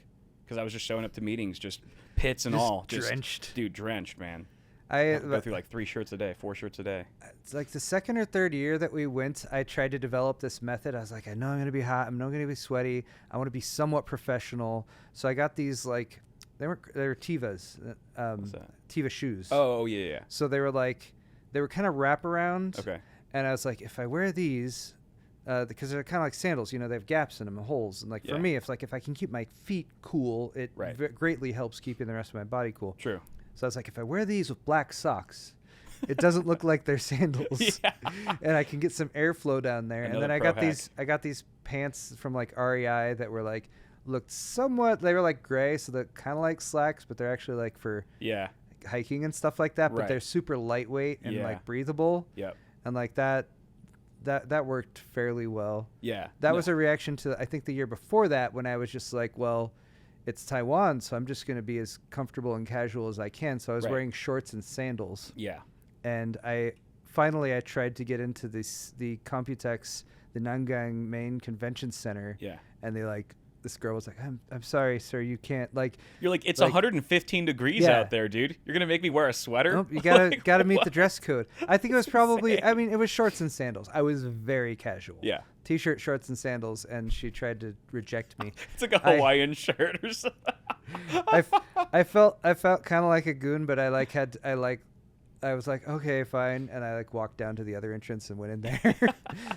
Because I was just showing up to meetings, just pits and all. Drenched. Dude, drenched, man. I go through like 3 shirts a day, 4 shirts a day. It's like the second or third year that we went, I tried to develop this method. I was like, I know I'm going to be hot. I'm not going to be sweaty. I want to be somewhat professional. So I got these like, they were Tevas, Teva shoes. Oh, yeah. So they were kind of wraparound. Okay. And I was like, if I wear these, because they're kind of like sandals, they have gaps in them and holes. And like for me, if I can keep my feet cool, it greatly helps keeping the rest of my body cool. True. So I was like, if I wear these with black socks, it doesn't look like they're sandals, and I can get some airflow down there. Another and then I got these pants from like REI that were like looked somewhat. They were like gray, so they're kind of like slacks, but they're actually like for hiking and stuff like that. But they're super lightweight and like breathable. Yep. And like that worked fairly well. Yeah. That was a reaction to, I think, the year before that, when I was just like, well, it's Taiwan, so I'm just going to be as comfortable and casual as I can. So I was wearing shorts and sandals. Yeah. And I tried to get into the Computex, the Nangang main convention center. Yeah. And this girl was like, I'm sorry, sir, you can't, like... You're like, it's 115 degrees out there, dude. You're going to make me wear a sweater? Nope, you gotta meet the dress code. I think it was probably, it was shorts and sandals. I was very casual. Yeah. T-shirt, shorts, and sandals, and she tried to reject me. It's like a Hawaiian shirt or something. I felt kind of like a goon, but I was like, okay, fine, and I walked down to the other entrance and went in there.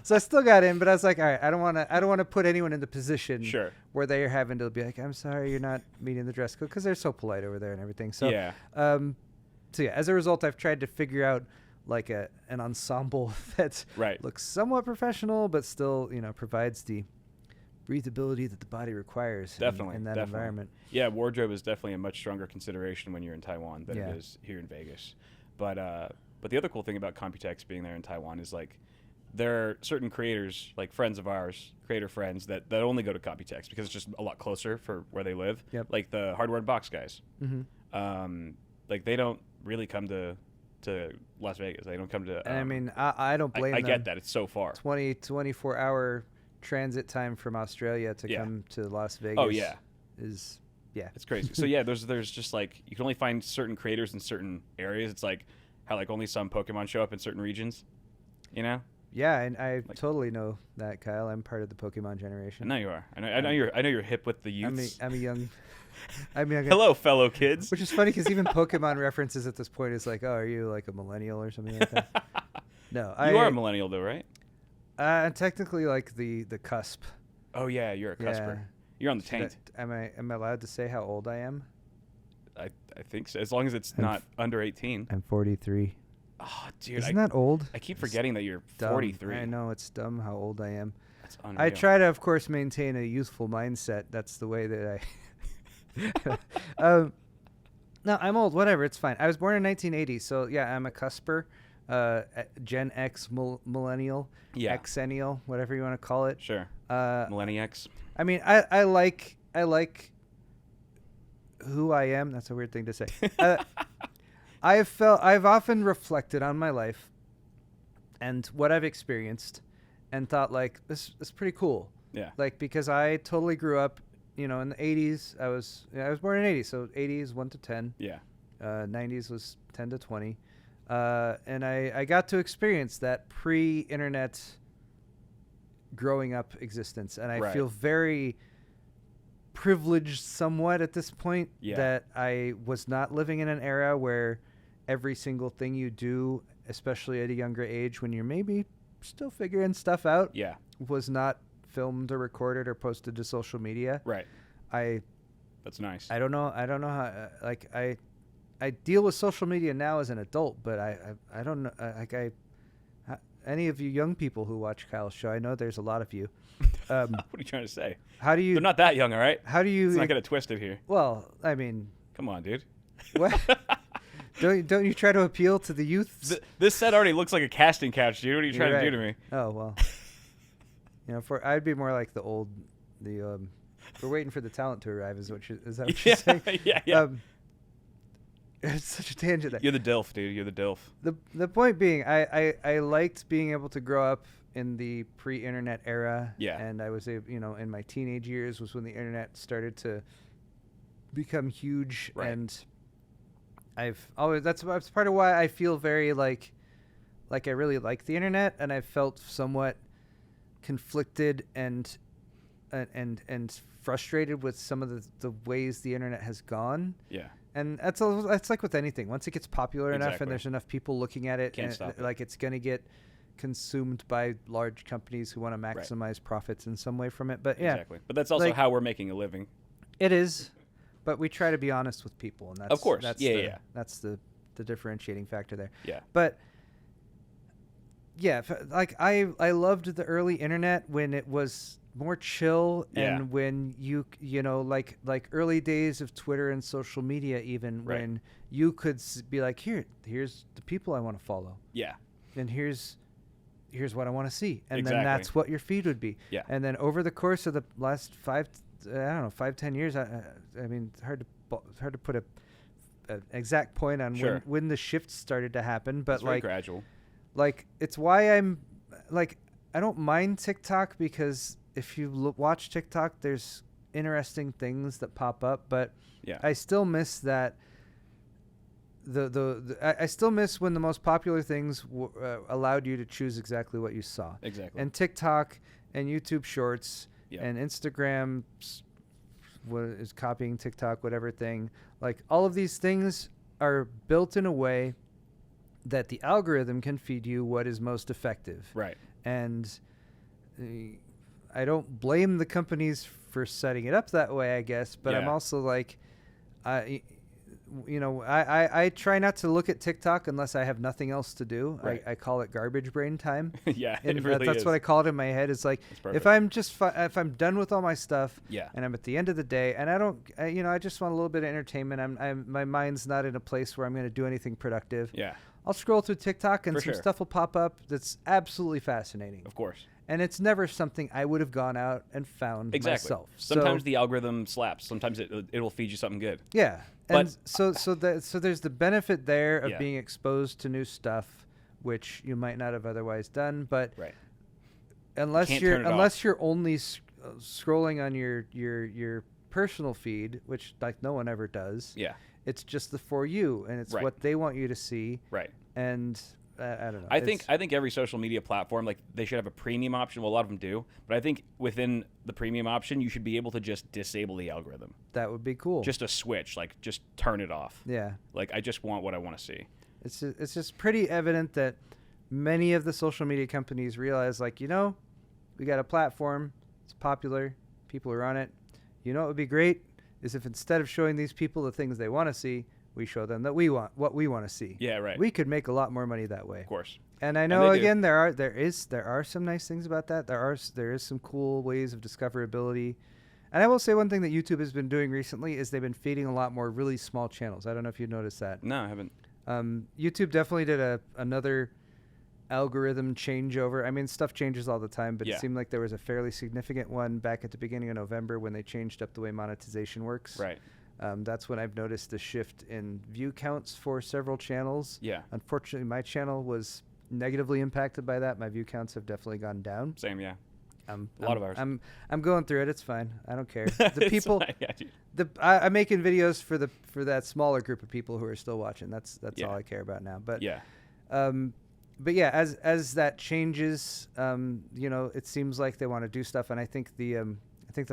So I still got in, but I was like, all right, I don't want to put anyone in the position where they're having to be like, I'm sorry, you're not meeting the dress code, because they're so polite over there and everything. So as a result, I've tried to figure out like an ensemble that looks somewhat professional, but still provides the breathability that the body requires in that environment. Yeah, wardrobe is definitely a much stronger consideration when you're in Taiwan than it is here in Vegas. But the other cool thing about Computex being there in Taiwan is like there are certain creators, like friends of ours, creator friends, that only go to Computex because it's just a lot closer for where they live. Yep. Like the hardware and box guys. Mm-hmm. Like they don't really come to Las Vegas. They don't come to... I mean, I don't blame them. I get that. It's so far. 24-hour transit time from Australia to come to Las Vegas. Oh, yeah. It's crazy. So yeah, there's just like you can only find certain creators in certain areas. It's like how like only some Pokemon show up in certain regions, Yeah, and I totally know that, Kyle. I'm part of the Pokemon generation. I know you are. I know you're hip with the youths. I'm a young. Hello, fellow kids. Which is funny because even Pokemon references at this point is like, oh, are you like a millennial or something like that? No, you are a millennial though, right? I'm technically like the cusp. Oh yeah, you're a cusper. You're on the taint. Am I allowed to say how old I am? I think so, as long as it's not under 18. I'm 43. Oh, dude. Isn't that old? I keep forgetting that you're dumb. 43. I know, it's dumb how old I am. That's unreal. I try to, of course, maintain a youthful mindset. That's the way that I... No, I'm old. Whatever, it's fine. I was born in 1980, so yeah, I'm a cusper. Gen X millennial, Xennial, whatever you want to call it. Sure. Millenniax. I mean, I like who I am. That's a weird thing to say. I've often reflected on my life and what I've experienced, and thought like this is pretty cool. Yeah. Like because I totally grew up, in the 80s. I was born in 80s, so 80s 1 to 10. Yeah. 90s was 10 to 20. And I got to experience that pre-internet growing up existence, and I feel very privileged somewhat at this point that I was not living in an era where every single thing you do, especially at a younger age when you're maybe still figuring stuff out, was not filmed or recorded or posted to social media. Right. That's nice. I don't know how I deal with social media now as an adult, but I don't know. any of you young people who watch Kyle's show, I know there's a lot of you. What are you trying to say? How do you? They're not that young, all right? How do you? Let's not get it twisted here. Well, I mean, come on, dude. What? Don't you try to appeal to the youth? This set already looks like a casting couch, dude. What are you trying to do to me? Oh well. I'd be more like we're waiting for the talent to arrive. Is that what you're saying? Yeah. It's such a tangent there. You're the DILF, dude. You're the DILF. The point being, I liked being able to grow up in the pre-internet era. Yeah. And I was able, in my teenage years was when the internet started to become huge. Right. And I've always, that's part of why I feel very like I really like the internet, and I felt somewhat conflicted and frustrated with some of the ways the internet has gone. Yeah. And that's like with anything. Once it gets popular enough and there's enough people looking at it, Can't stop it. Like it's going to get consumed by large companies who want to maximize profits in some way from it. But yeah. Exactly. But that's also how we're making a living. It is. But we try to be honest with people, and that's of course. That's that's the differentiating factor there. Yeah. But yeah, like I loved the early internet when it was more chill, and when you know like early days of Twitter and social media, even when you could be like, here's the people I want to follow. Yeah. And here's what I want to see, and then that's what your feed would be. Yeah. And then over the course of the last 5-10 years, I mean, it's hard to put a exact point on when the shift started to happen, but it's very gradual. Like, it's why I'm like, I don't mind TikTok, because if you watch TikTok, there's interesting things that pop up, but I still miss that. I still miss when the most popular things allowed you to choose exactly what you saw. Exactly. And TikTok and YouTube Shorts and Instagram is copying TikTok, whatever thing. Like, all of these things are built in a way that the algorithm can feed you what is most effective. Right. And I don't blame the companies for setting it up that way, I guess, but I'm also like, I try not to look at TikTok unless I have nothing else to do. Right. I call it garbage brain time. Yeah, and it really that's is. what I call it in my head. It's like, if I'm if I'm done with all my stuff, and I'm at the end of the day, and I just want a little bit of entertainment. My mind's not in a place where I'm going to do anything productive. Yeah. I'll scroll through TikTok and some stuff will pop up that's absolutely fascinating. Of course. And it's never something I would have gone out and found myself. Sometimes the algorithm slaps. Sometimes it will feed you something good. Yeah. And so there's the benefit there of being exposed to new stuff, which you might not have otherwise done. But unless you're only scrolling on your personal feed, which like no one ever does. Yeah. It's just the for you, and it's what they want you to see. Right. And I don't know. I think every social media platform, like, they should have a premium option. Well, a lot of them do, but I think within the premium option, you should be able to just disable the algorithm. That would be cool. Just a switch, like, just turn it off. Yeah. Like, I just want what I want to see. It's just pretty evident that many of the social media companies realize, like, we got a platform, it's popular, people are on it. What would be great is if instead of showing these people the things they want to see, we show them that what we want to see. Yeah, right. We could make a lot more money that way. Of course. And I know, again, there are some nice things about that. There is some cool ways of discoverability. And I will say one thing that YouTube has been doing recently is they've been feeding a lot more really small channels. I don't know if you noticed that. No, I haven't. YouTube definitely did another algorithm changeover. I mean, stuff changes all the time, but it seemed like there was a fairly significant one back at the beginning of November when they changed up the way monetization works. Right. That's when I've noticed the shift in view counts for several channels. Yeah. Unfortunately, my channel was negatively impacted by that. My view counts have definitely gone down. Same, yeah. A lot of ours. I'm going through it. It's fine. I don't care. The people, I'm making videos for that smaller group of people who are still watching. That's all I care about now. But but yeah, as that changes, it seems like they want to do stuff, and I think the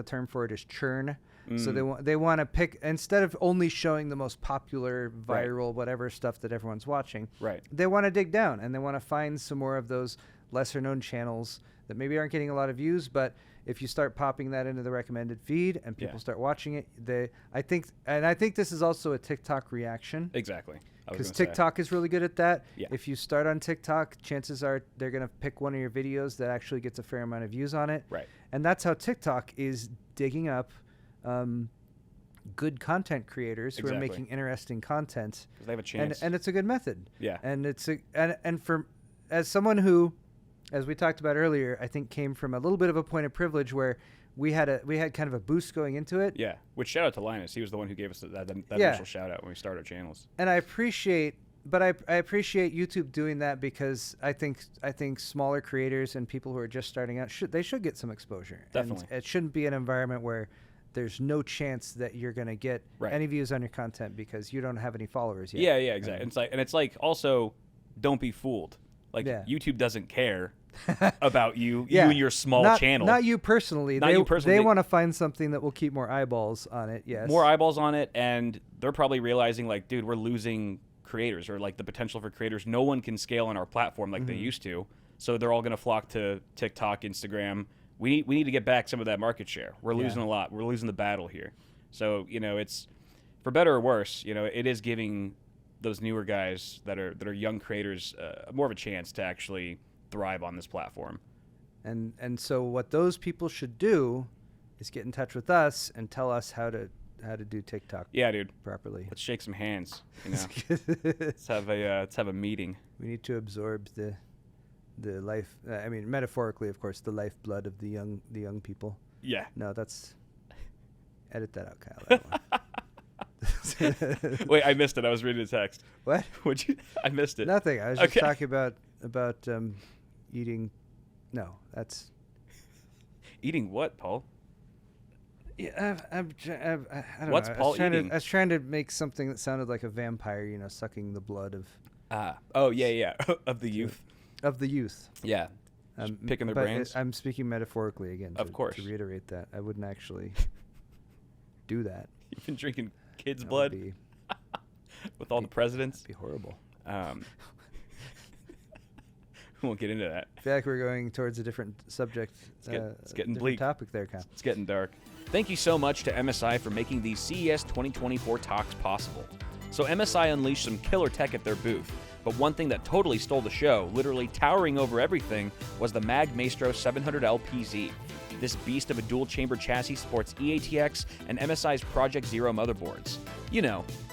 term for it is churn. So they want to pick, instead of only showing the most popular, viral, whatever stuff that everyone's watching. Right. They want to dig down, and they want to find some more of those lesser known channels that maybe aren't getting a lot of views, but if you start popping that into the recommended feed and people start watching it, I think this is also a TikTok reaction. Exactly. Because TikTok is really good at that. Yeah. If you start on TikTok, chances are they're going to pick one of your videos that actually gets a fair amount of views on it. Right. And that's how TikTok is digging up good content creators who are making interesting content. Because they have a chance. And it's a good method. Yeah. And it's as someone who, as we talked about earlier, I think came from a little bit of a point of privilege where we had kind of a boost going into it. Yeah. Which shout out to Linus. He was the one who gave us that initial shout out when we started our channels. And I appreciate YouTube doing that because I think smaller creators and people who are just starting out should get some exposure. Definitely. And it shouldn't be an environment where there's no chance that you're going to get any views on your content because you don't have any followers yet. Yeah, exactly. It's like also don't be fooled. Like YouTube doesn't care about you and your small channel. Not you personally. They want to find something that will keep more eyeballs on it. Yes. More eyeballs on it, and they're probably realizing like, dude, we're losing creators, or like the potential for creators. No one can scale on our platform like they used to. So they're all going to flock to TikTok, Instagram. We need to get back some of that market share. We're losing a lot. We're losing the battle here. So, it's for better or worse, it is giving those newer guys that are young creators more of a chance to actually thrive on this platform. And so what those people should do is get in touch with us and tell us how to do TikTok. Yeah, dude. Properly. Let's shake some hands. Let's have a meeting. We need to absorb the life. I mean, metaphorically, of course, the lifeblood of the young people. Yeah. No, that's edit that out, Kyle. That one. Wait, I missed it. I was reading the text. What? I missed it. Nothing. I was just talking about eating. No, that's eating what, Paul? Yeah, I don't What's know. Paul eating? I was trying to make something that sounded like a vampire, sucking the blood of. Oh yeah, of the youth. Of the youth. Yeah. Picking their brains. I'm speaking metaphorically again. Of course. To reiterate that, I wouldn't actually do that. You've been drinking kids' blood with all the presidents. That'd be horrible. We won't get into that. I feel like we're going towards a different subject. It's getting bleak. bleak. Topic there, Kyle. It's getting dark. Thank you so much to MSI for making these CES 2024 talks possible. So MSI unleashed some killer tech at their booth, but one thing that totally stole the show, literally towering over everything, was the Mag Maestro 700L PZ. This beast of a dual-chamber chassis sports EATX and MSI's Project Zero motherboards.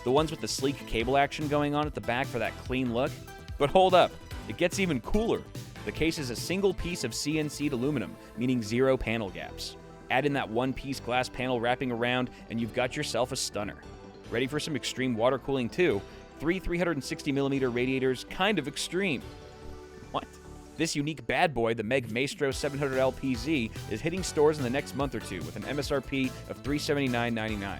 The ones with the sleek cable action going on at the back for that clean look. But hold up, it gets even cooler. The case is a single piece of CNC'd aluminum, meaning zero panel gaps. Add in that one-piece glass panel wrapping around, and you've got yourself a stunner. Ready for some extreme water cooling too. 3 360mm radiators, kind of extreme. What? This unique bad boy, the Mag Maestro 700L PZ, is hitting stores in the next month or two with an MSRP of $379.99.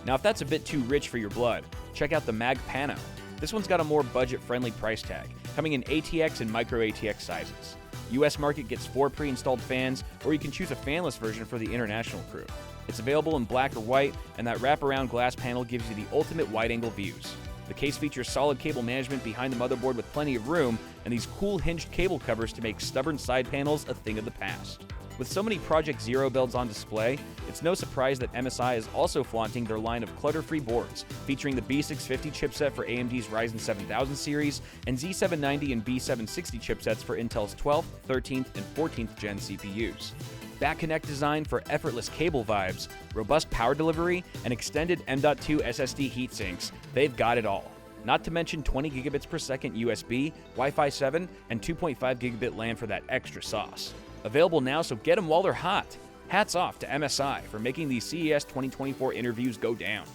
Now, if that's a bit too rich for your blood, check out the Mag Pano. This one's got a more budget-friendly price tag, coming in ATX and micro ATX sizes. US market gets 4 pre-installed fans, or you can choose a fanless version for the international crew. It's available in black or white, and that wraparound glass panel gives you the ultimate wide-angle views. The case features solid cable management behind the motherboard with plenty of room, and these cool hinged cable covers to make stubborn side panels a thing of the past. With so many Project Zero builds on display, it's no surprise that MSI is also flaunting their line of clutter-free boards, featuring the B650 chipset for AMD's Ryzen 7000 series, and Z790 and B760 chipsets for Intel's 12th, 13th, and 14th gen CPUs. Back Connect design for effortless cable vibes, robust power delivery, and extended M.2 SSD heatsinks, they've got it all. Not to mention 20 gigabits per second USB, Wi-Fi 7, and 2.5 gigabit LAN for that extra sauce. Available now, so get them while they're hot. Hats off to MSI for making these CES 2024 interviews go down.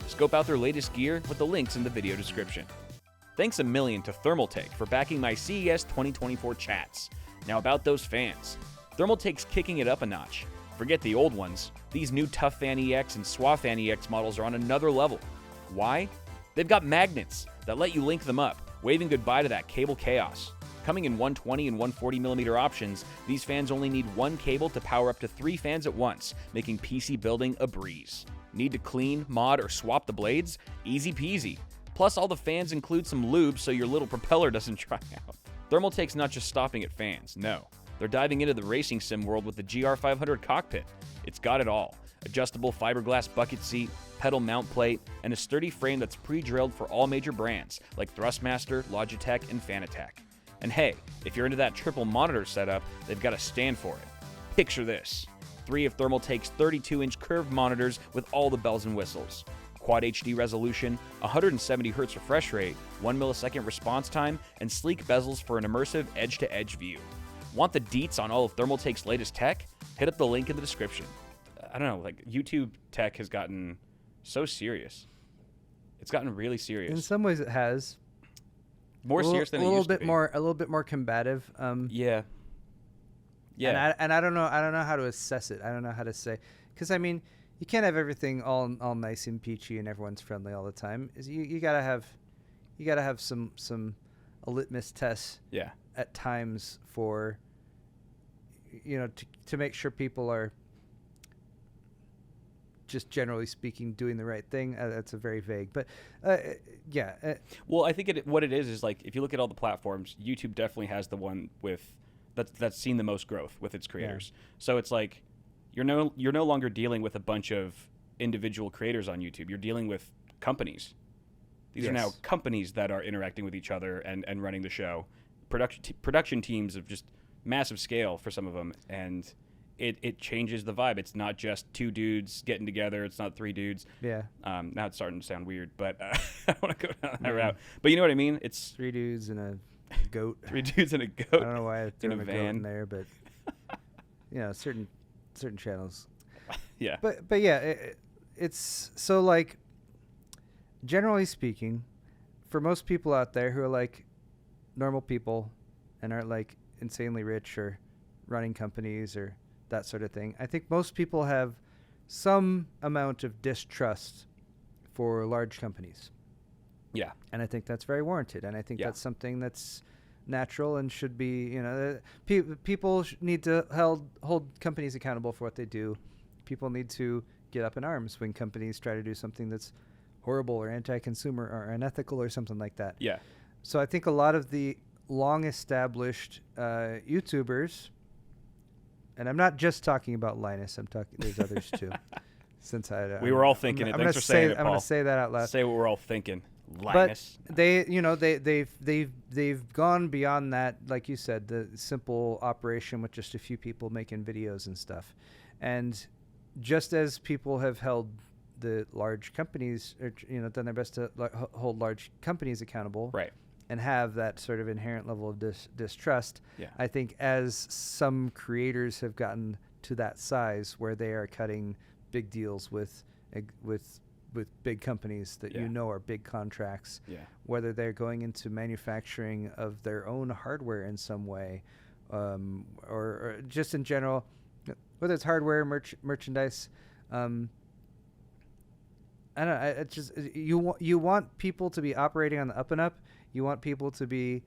Scope out their latest gear with the links in the video description. Thanks a million to Thermaltake for backing my CES 2024 chats. Now about those fans. Thermaltake's kicking it up a notch. Forget the old ones. These new Tough Fan EX and Suave Fan EX models are on another level. Why? They've got magnets that let you link them up, waving goodbye to that cable chaos. Coming in 120 and 140mm options, these fans only need one cable to power up to 3 fans at once, making PC building a breeze. Need to clean, mod, or swap the blades? Easy peasy. Plus, all the fans include some lube so your little propeller doesn't dry out. Thermaltake's not just stopping at fans, no. They're diving into the racing sim world with the GR500 cockpit. It's got it all. adjustable fiberglass bucket seat, pedal mount plate, and a sturdy frame that's pre-drilled for all major brands like Thrustmaster, Logitech, and Fanatec. And hey, if you're into that triple monitor setup, they've got a stand for it. Picture this: 3 of Thermaltake's 32-inch curved monitors with all the bells and whistles. Quad HD resolution, 170Hz refresh rate, 1 millisecond response time, and sleek bezels for an immersive edge-to-edge view. Want the deets on all of Thermaltake's latest tech? Hit up the link in the description. I don't know, like, YouTube tech has gotten so serious. It's gotten really serious. In some ways, it has. More serious than it used to be. A little bit more combative. Yeah. Yeah. And I don't know how to assess it. I don't know how to say, because I mean, you can't have everything all nice and peachy and everyone's friendly all the time. You gotta have some a litmus test. Yeah. At times for, to make sure people are, just generally speaking, doing the right thing. That's a very vague, but yeah. Well, I think what it is like, if you look at all the platforms, YouTube definitely has the one with that's seen the most growth with its creators. Yeah. So it's like you're no longer dealing with a bunch of individual creators on YouTube. You're dealing with companies. These are now companies that are interacting with each other and running the show. Production teams of just massive scale for some of them, and it changes the vibe. It's not just 2 dudes getting together. It's not 3 dudes. Yeah. Now it's starting to sound weird, but I don't want to go down that route. But you know what I mean? It's 3 dudes and a goat. 3 dudes and a goat. I don't know why I threw in a a van goat in there, but certain channels. Yeah. But yeah, it's so, like, generally speaking, for most people out there who are like normal people and aren't like insanely rich or running companies or that sort of thing, I think most people have some amount of distrust for large companies. Yeah. And I think that's very warranted. And I think that's something that's natural and should be, people need to hold companies accountable for what they do. People need to get up in arms when companies try to do something that's horrible or anti-consumer or unethical or something like that. Yeah. So I think a lot of the long-established YouTubers, and I'm not just talking about Linus, there's others too. Since we were all thinking it. Thanks for saying it, Paul. I'm going to say that out loud. Say what we're all thinking. Linus. But they've gone beyond that, like you said, the simple operation with just a few people making videos and stuff. And just as people have held the large companies, or done their best to hold large companies accountable, right, and have that sort of inherent level of distrust, I think as some creators have gotten to that size where they are cutting big deals with big companies that are big contracts, whether they're going into manufacturing of their own hardware in some way, or just in general, whether it's hardware, merchandise. I don't know. It's just you want people to be operating on the up and up. You want people to be,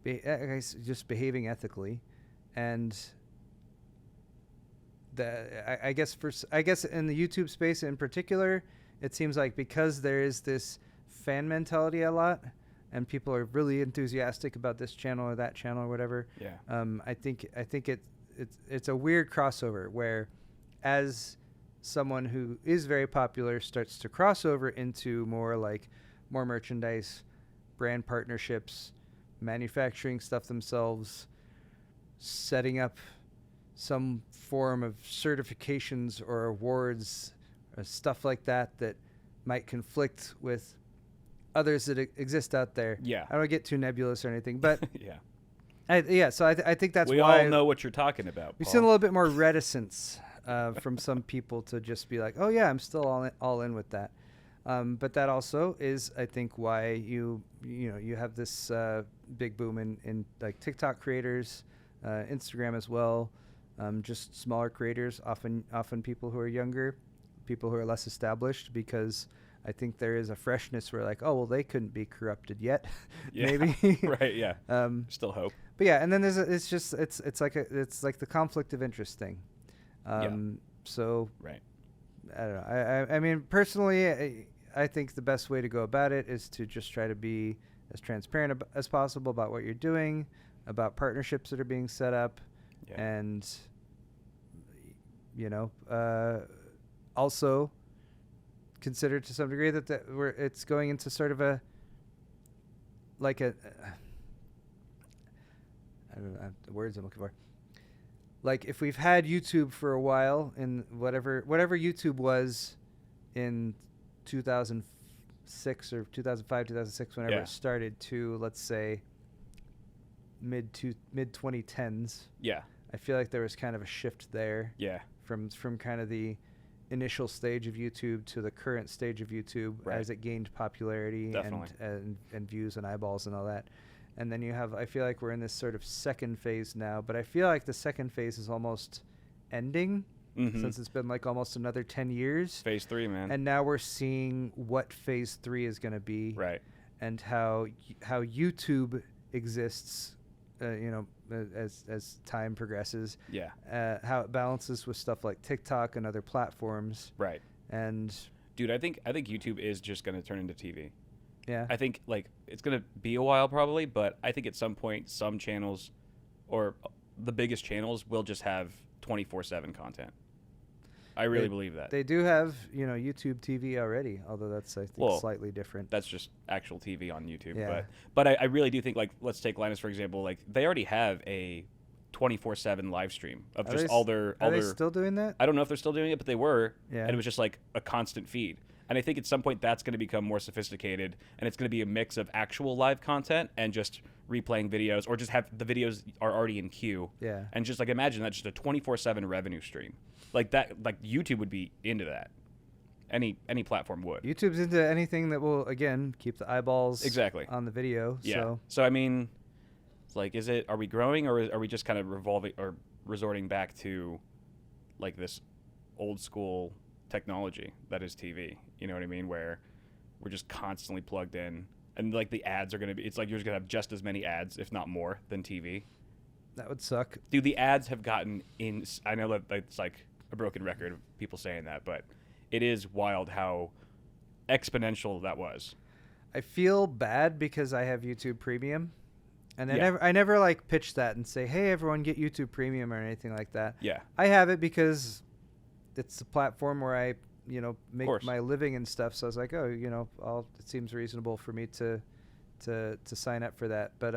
just behaving ethically, and I guess in the YouTube space in particular, it seems like because there is this fan mentality a lot, and people are really enthusiastic about this channel or that channel or whatever. Yeah. I think it's a weird crossover where, as someone who is very popular starts to cross over into more merchandise, brand partnerships, manufacturing stuff themselves, setting up some form of certifications or awards or stuff like that might conflict with others that exist out there. Yeah. I don't get too nebulous or anything, but yeah. So I think that's we why all know what you're talking about. We've seen a little bit more reticence from some people to just be like, oh yeah, I'm still all in with that. But that also is, I think, why you have this big boom in like TikTok creators, Instagram as well, just smaller creators, often people who are younger, people who are less established, because I think there is a freshness where like, oh well, they couldn't be corrupted yet, maybe. Right. Yeah. Still hope. But yeah, and then it's like the conflict of interest thing. So right. I don't know. I mean, personally, I think the best way to go about it is to just try to be as transparent as possible about what you're doing, about partnerships that are being set up, and Also consider to some degree that it's going into sort of a I don't know the words I'm looking for. Like if we've had YouTube for a while, in whatever YouTube was in 2006 or 2005, 2006, whenever it started, to let's say mid 2010s. Yeah. I feel like there was kind of a shift there. Yeah. From kind of the initial stage of YouTube to the current stage of YouTube as it gained popularity and views and eyeballs and all that. And then I feel like we're in this sort of second phase now, but I feel like the second phase is almost ending since it's been like almost another 10 years. Phase 3, man. And now we're seeing what phase 3 is going to be. Right. And how YouTube exists, as time progresses. Yeah. How it balances with stuff like TikTok and other platforms. Right. And dude, I think YouTube is just going to turn into TV. Yeah. I think like it's going to be a while probably, but I think at some point some channels or the biggest channels will just have 24/7 content. I really believe that. They do have, YouTube TV already, although that's I think slightly different. That's just actual TV on YouTube. Yeah. But I really do think, like, let's take Linus for example, like they already have a 24/7 live stream of just all their. Are they still doing that? I don't know if they're still doing it, but they were. Yeah. And it was just like a constant feed. And I think at some point that's going to become more sophisticated, and it's going to be a mix of actual live content and just replaying videos, or just have the videos are already in queue. Yeah. And just like imagine that, just a 24/7 revenue stream. Like that, like YouTube would be into that. Any platform would. YouTube's into anything that will, again, keep the eyeballs on the video. Yeah. So I mean, it's like, are we growing, or are we just kind of revolving or resorting back to like this old school technology that is TV? You know what I mean? Where we're just constantly plugged in, and like the ads are going to be, it's like you're just going to have just as many ads, if not more, than TV. That would suck. Dude, the ads have gotten in. I know that it's like a broken record of people saying that, but it is wild how exponential that was. I feel bad because I have YouTube Premium, and I never like pitch that and say, hey, everyone get YouTube Premium or anything like that. Yeah. I have it because it's a platform where I make my living and stuff. So I was like, it seems reasonable for me to sign up for that. But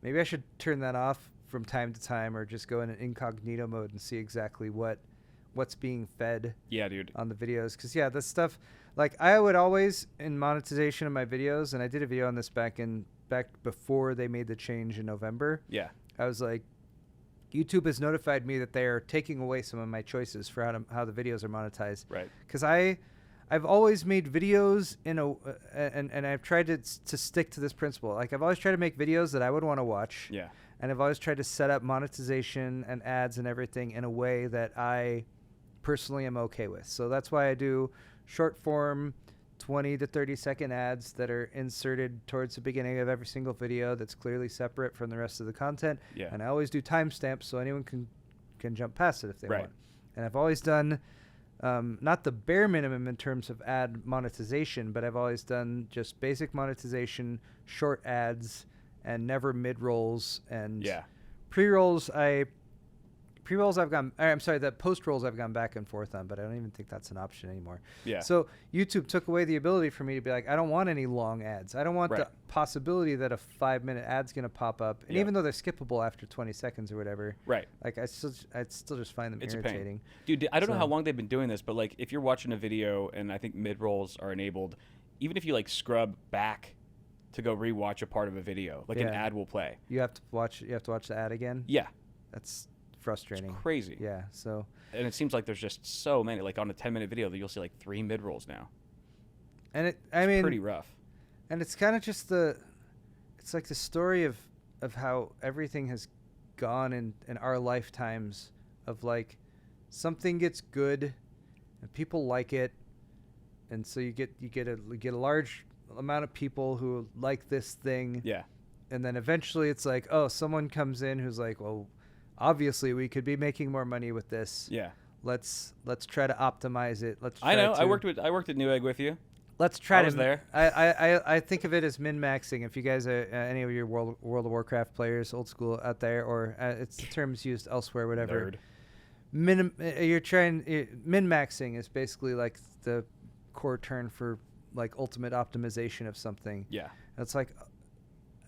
maybe I should turn that off from time to time, or just go in an incognito mode and see exactly what's being fed. Yeah, dude. On the videos, because this stuff, like I would always in monetization of my videos, and I did a video on this back before they made the change in November. Yeah. I was like, YouTube has notified me that they are taking away some of my choices for how the videos are monetized. Right. Because I've always made videos and I've tried to stick to this principle. Like I've always tried to make videos that I would want to watch. Yeah. And I've always tried to set up monetization and ads and everything in a way that I personally am okay with. So that's why I do short form 20 to 30 second ads that are inserted towards the beginning of every single video that's clearly separate from the rest of the content. Yeah. And I always do timestamps so anyone can jump past it if they want. And I've always done not the bare minimum in terms of ad monetization, but I've always done just basic monetization, short ads, and never mid-rolls. And pre-rolls the post-rolls I've gone back and forth on, but I don't even think that's an option anymore. Yeah. So YouTube took away the ability for me to be like, I don't want any long ads. I don't want the possibility that a 5-minute ad's going to pop up. And even though they're skippable after 20 seconds or whatever. Right. Like I still just find them irritating. Dude, I don't know how long they've been doing this, but like if you're watching a video and I think mid-rolls are enabled, even if you like scrub back to go rewatch a part of a video, like an ad will play. You have to watch the ad again? Yeah. That's frustrating. It's crazy. Yeah. So. And it seems like there's just so many. Like on a 10-minute video, that you'll see like 3 mid rolls now. And it's pretty rough. And it's kind of just it's like the story of how everything has gone in our lifetimes. Of like, something gets good, and people like it, and so you get a large amount of people who like this thing. Yeah. And then eventually it's like, oh, someone comes in who's like, well, obviously we could be making more money with this. Yeah. Let's try to optimize it. I worked at Newegg with you. Let's try I was there. I think of it as min-maxing. If you guys are any of your World of Warcraft players, old school out there, or it's the terms used elsewhere, whatever. Nerd. min maxing is basically like the core term for like ultimate optimization of something. Yeah. It's like,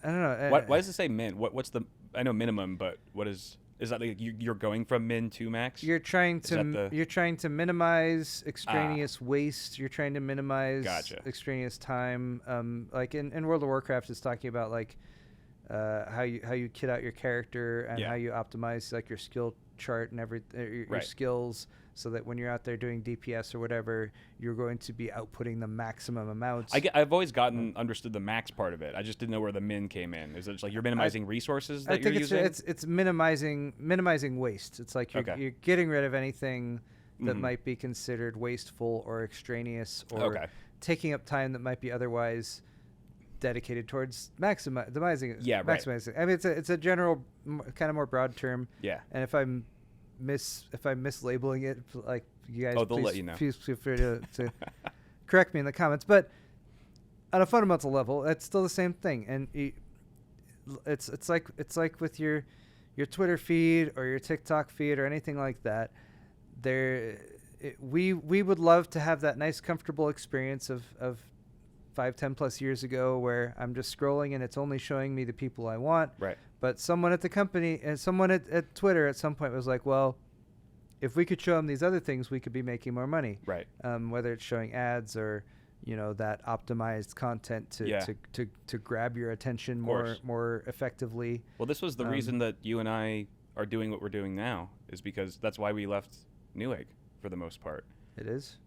I don't know. Why does it say min? What's the? I know minimum, but what is that? Like you're going from min to max? You're trying to minimize extraneous waste. You're trying to minimize extraneous time. Like in World of Warcraft, it's talking about like how you kit out your character and how you optimize like your skill chart and your skills, so that when you're out there doing DPS or whatever, you're going to be outputting the maximum amounts. I've always understood the max part of it. I just didn't know where the min came in. Is it just like you're minimizing resources that you're using? It's minimizing waste. It's like you're getting rid of anything that might be considered wasteful or extraneous or taking up time that might be otherwise dedicated towards maximizing. Yeah, maximizing. I mean, it's a general kind of more broad term. Yeah. And if I'm mislabeling it, like you guys, they'll let you know. Please feel free to correct me in the comments. But on a fundamental level, it's still the same thing. And it's like with your Twitter feed or your TikTok feed or anything like that. We would love to have that nice, comfortable experience of 5-10 plus years ago where I'm just scrolling and it's only showing me the people I want. Right. But someone at the company and someone at Twitter at some point was like, well, if we could show them these other things, we could be making more money. Right. Whether it's showing ads or, that optimized content to grab your attention more effectively. Well, this was the reason that you and I are doing what we're doing now, is because that's why we left Newegg for the most part. It is?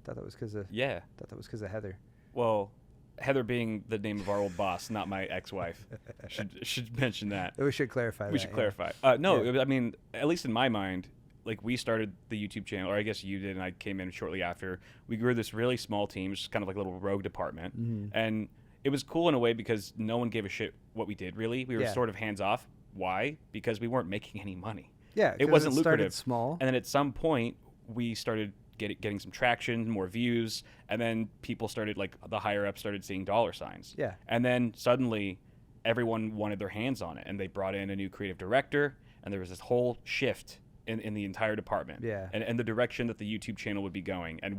Thought that was because of Heather. Well, Heather being the name of our old boss, not my ex-wife. should mention that. We should clarify. We should clarify. No, I mean, at least in my mind, like we started the YouTube channel, or I guess you did, and I came in shortly after. We grew this really small team, just kind of like a little rogue department, and it was cool in a way because no one gave a shit what we did. Really, we were sort of hands off. Why? Because we weren't making any money. Yeah, it wasn't lucrative. Small, and then at some point we started getting some traction, more views, and then people started, like the higher ups started seeing dollar signs. Yeah. And then suddenly everyone wanted their hands on it, and they brought in a new creative director, and there was this whole shift in the entire department. Yeah. And the direction that the YouTube channel would be going. And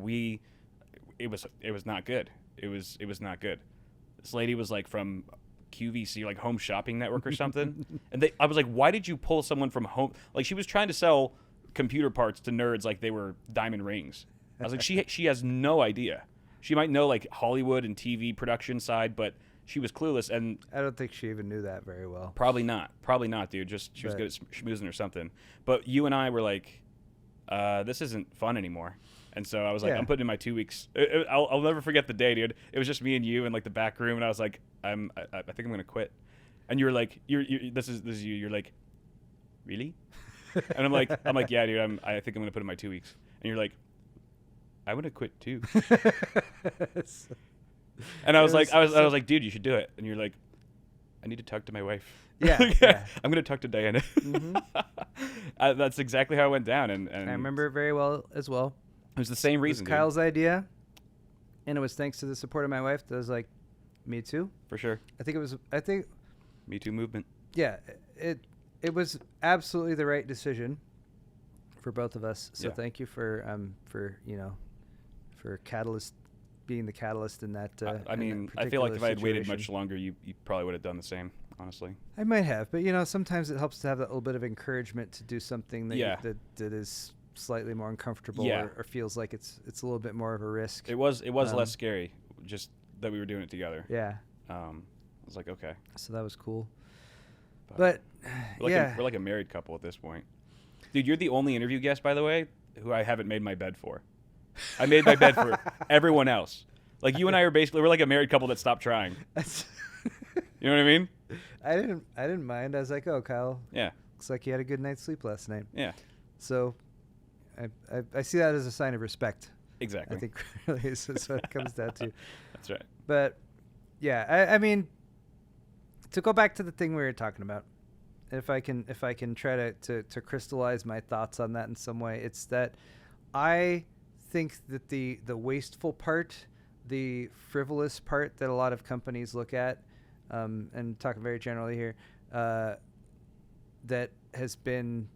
it was not good. It was not good. This lady was like from QVC, like Home Shopping Network or something. And I was like, why did you pull someone from home? Like she was trying to sell computer parts to nerds like they were diamond rings. I was like, she has no idea. She might know like Hollywood and TV production side, but she was clueless. And I don't think she even knew that very well. Probably not, dude. Just she was good at schmoozing or something. But you and I were like, this isn't fun anymore. And so I was like, I'm putting in my 2 weeks. I'll never forget the day, dude. It was just me and you in like the back room, and I was like, I think I'm gonna quit. And you were like, this is you. You're like, really? And I'm like, yeah, dude. I think I'm gonna put in my 2 weeks. And you're like, I want to quit too. And I was like, dude, you should do it. And you're like, I need to talk to my wife. Yeah. I'm gonna talk to Diana. That's exactly how it went down. And I remember it very well as well. It was the same reason. It was Kyle's idea, and it was thanks to the support of my wife that was like, me too. For sure. I think Me Too movement. Yeah, it was absolutely the right decision for both of us. So thank you for being the catalyst in that. I feel like if I had waited much longer, you probably would have done the same. Honestly, I might have, but sometimes it helps to have that little bit of encouragement to do something that that is slightly more uncomfortable or feels like it's a little bit more of a risk. It was less scary, just that we were doing it together. Yeah. I was like, okay. So that was cool. But we're like a married couple at this point. Dude, you're the only interview guest, by the way, who I haven't made my bed for. I made my bed for everyone else. Like you and I we're like a married couple that stopped trying. You know what I mean? I didn't mind. I was like, oh, Kyle. Yeah. Looks like you had a good night's sleep last night. Yeah. So I see that as a sign of respect. Exactly. I think really is what it comes down to. That's right. But yeah, I mean, to go back to the thing we were talking about, if I can try to crystallize my thoughts on that in some way, it's that I think that the wasteful part, the frivolous part that a lot of companies look at, and talking very generally here, that has been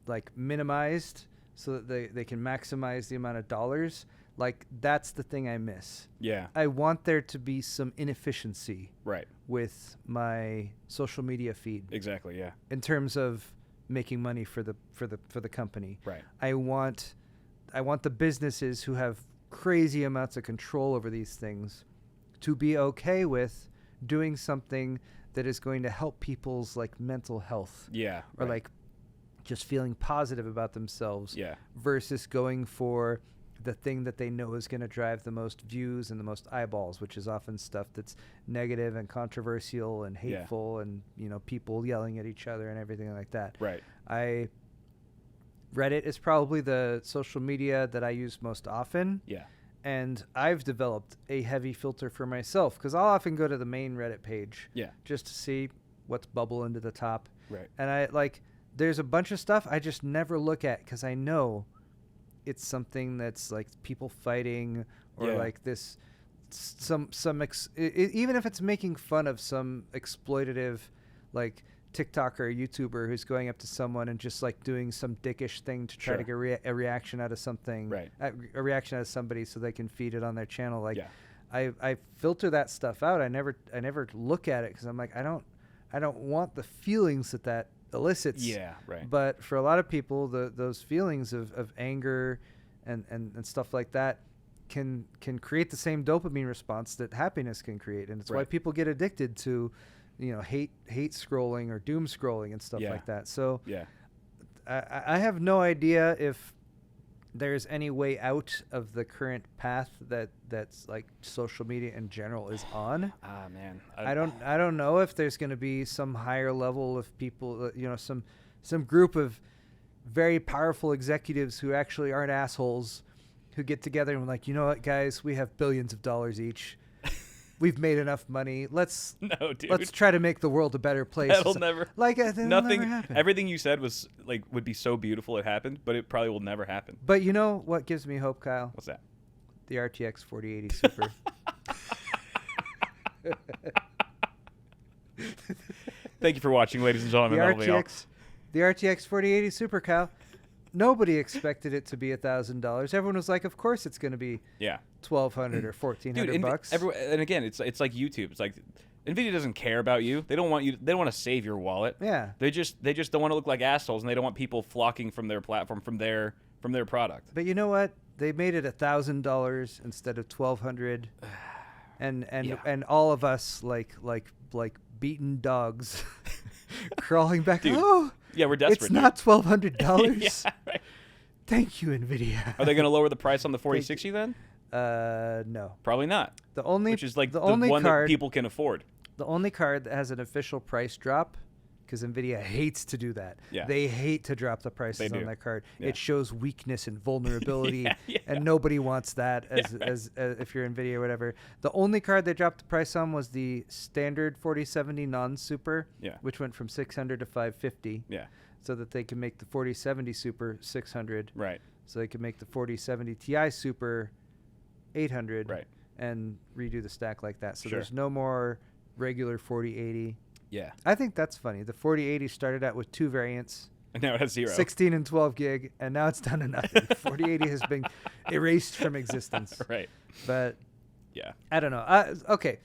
like minimized so that they can maximize the amount of dollars. Like, that's the thing I miss. Yeah. I want there to be some inefficiency Right. with my social media feed. Exactly, yeah. In terms of making money for the company. Right. I want the businesses who have crazy amounts of control over these things to be okay with doing something that is going to help people's like mental health. Yeah. Or like just feeling positive about themselves. Yeah. Versus going for the thing that they know is going to drive the most views and the most eyeballs, which is often stuff that's negative and controversial and hateful and, you know, people yelling at each other and everything like that. Right. Reddit is probably the social media that I use most often. Yeah. And I've developed a heavy filter for myself because I'll often go to the main Reddit page just to see what's bubbling to the top. Right. And there's a bunch of stuff I just never look at because I know it's something that's like people fighting or like this even if it's making fun of some exploitative like TikToker or YouTuber who's going up to someone and just like doing some dickish thing to try to get a reaction out of something, a reaction out of somebody so they can feed it on their channel. Like I filter that stuff out. I never look at it because I'm like, I don't want the feelings that elicits. Yeah, right. But for a lot of people, those feelings of anger and stuff like that can create the same dopamine response that happiness can create, and it's why people get addicted to, you know, hate scrolling or doom scrolling and stuff like that. So I have no idea if there's any way out of the current path that's like social media in general is on. Ah, man. I don't know if there's going to be some higher level of people, you know, some group of very powerful executives who actually aren't assholes who get together and like, you know what, guys, we have billions of dollars each. We've made enough money. Let's try to make the world a better place. That'll never nothing. Never happen. Everything you said was like would be so beautiful it happened, but it probably will never happen. But you know what gives me hope, Kyle? What's that? The RTX 4080 Super. Thank you for watching, ladies and gentlemen. The RTX 4080 Super, Kyle. Nobody expected it to be $1,000. Everyone was like, of course it's going to be $1,200 or $1,400 bucks. And again, it's like YouTube. It's like NVIDIA doesn't care about you. They don't want you. They don't want to save your wallet. Yeah. They just don't want to look like assholes, and they don't want people flocking from their platform, from their product. But you know what? They made it $1,000 instead of $1,200, and all of us like beaten dogs crawling back. Dude. Oh. Yeah, we're desperate. It's not $1,200. Yeah, right. Thank you, NVIDIA. Are they going to lower the price on the 4060 then? No. Probably not. Which is like the only one card that people can afford. The only card that has an official price drop, because NVIDIA hates to do that. Yeah. They hate to drop the prices on that card. Yeah. It shows weakness and vulnerability, and nobody wants that as if you're NVIDIA or whatever. The only card they dropped the price on was the standard 4070 non-super, which went from $600 to $550. Yeah. So that they can make the 4070 Super $600. Right. So they can make the 4070 Ti Super $800. Right. And redo the stack like that. So there's no more regular 4080. Yeah. I think that's funny. The 4080 started out with 2 variants. And now it has 0. 16 and 12 gig, and now it's down to nothing. 4080 has been erased from existence. Right. But yeah, I don't know. Okay,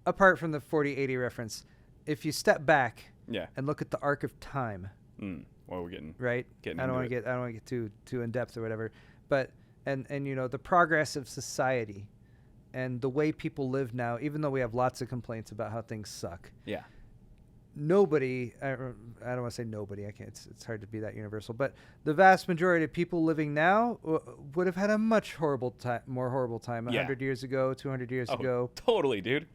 apart from the 4080 reference, if you step back and look at the arc of time. Well, we're getting I don't want to get too in depth or whatever, but and you know, the progress of society and the way people live now, even though we have lots of complaints about how things suck. Yeah. Nobody, I don't want to say nobody. I can't. It's hard to be that universal, but the vast majority of people living now would have had a much more horrible time 100 years ago, 200 years ago. Totally, dude.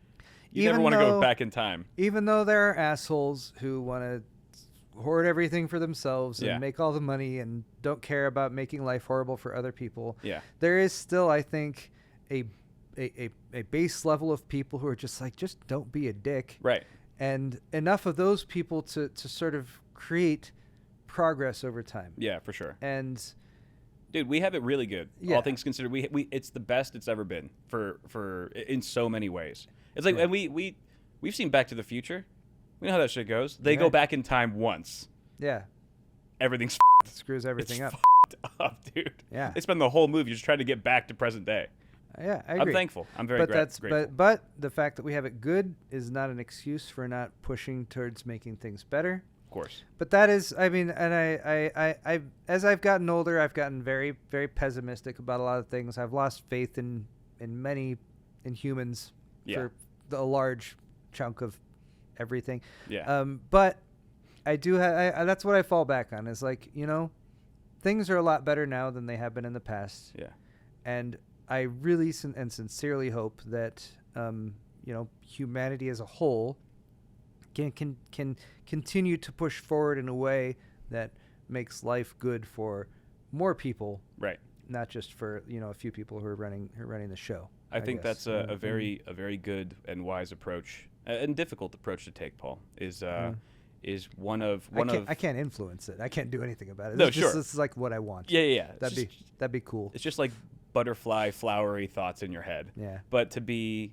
You never want to go back in time. Even though there are assholes who want to hoard everything for themselves and make all the money and don't care about making life horrible for other people. Yeah. There is still, I think, a base level of people who are just like, just don't be a dick. Right. And enough of those people to sort of create progress over time. Yeah, for sure. And dude, we have it really good. Yeah. All things considered, we it's the best it's ever been for in so many ways. It's like, and we've seen Back to the Future. We know how that shit goes. They go back in time once. Yeah. Everything's screws everything up. Up, dude. Yeah. It's been the whole movie. You're just trying to get back to present day. Yeah, I agree. I'm thankful. I'm very grateful. But the fact that we have it good is not an excuse for not pushing towards making things better. Of course. But that is, I mean, and I as I've gotten older, I've gotten very, very pessimistic about a lot of things. I've lost faith in humans for a large chunk of everything. Yeah. But I do have, that's what I fall back on is like, things are a lot better now than they have been in the past. Yeah. And I really and sincerely hope that, humanity as a whole can continue to push forward in a way that makes life good for more people. Right. Not just for, a few people who are running the show. I think that's a very good and wise approach and difficult approach to take, Paul, is one of I can't influence it. I can't do anything about it. No, this is like what I want. Yeah. That'd be cool. It's just like butterfly, flowery thoughts in your head. Yeah. But to be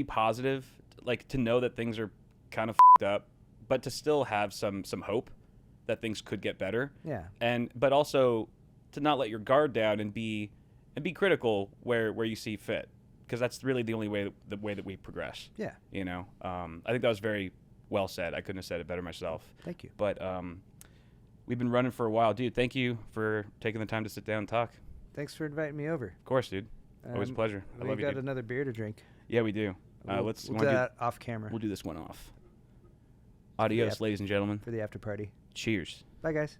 positive, like to know that things are kind of up, but to still have some hope that things could get better. Yeah. But also to not let your guard down and be critical where you see fit, because that's really the only way that we progress. Yeah. I think that was very well said. I couldn't have said it better myself. Thank you. But we've been running for a while, dude. Thank you for taking the time to sit down and talk. Thanks for inviting me over. Of course, dude. Always a pleasure. I love you. We got another beer to drink. Yeah, we do. We'll do that off camera. We'll do this one off. Adios, ladies and gentlemen. For the after party. Cheers. Bye, guys.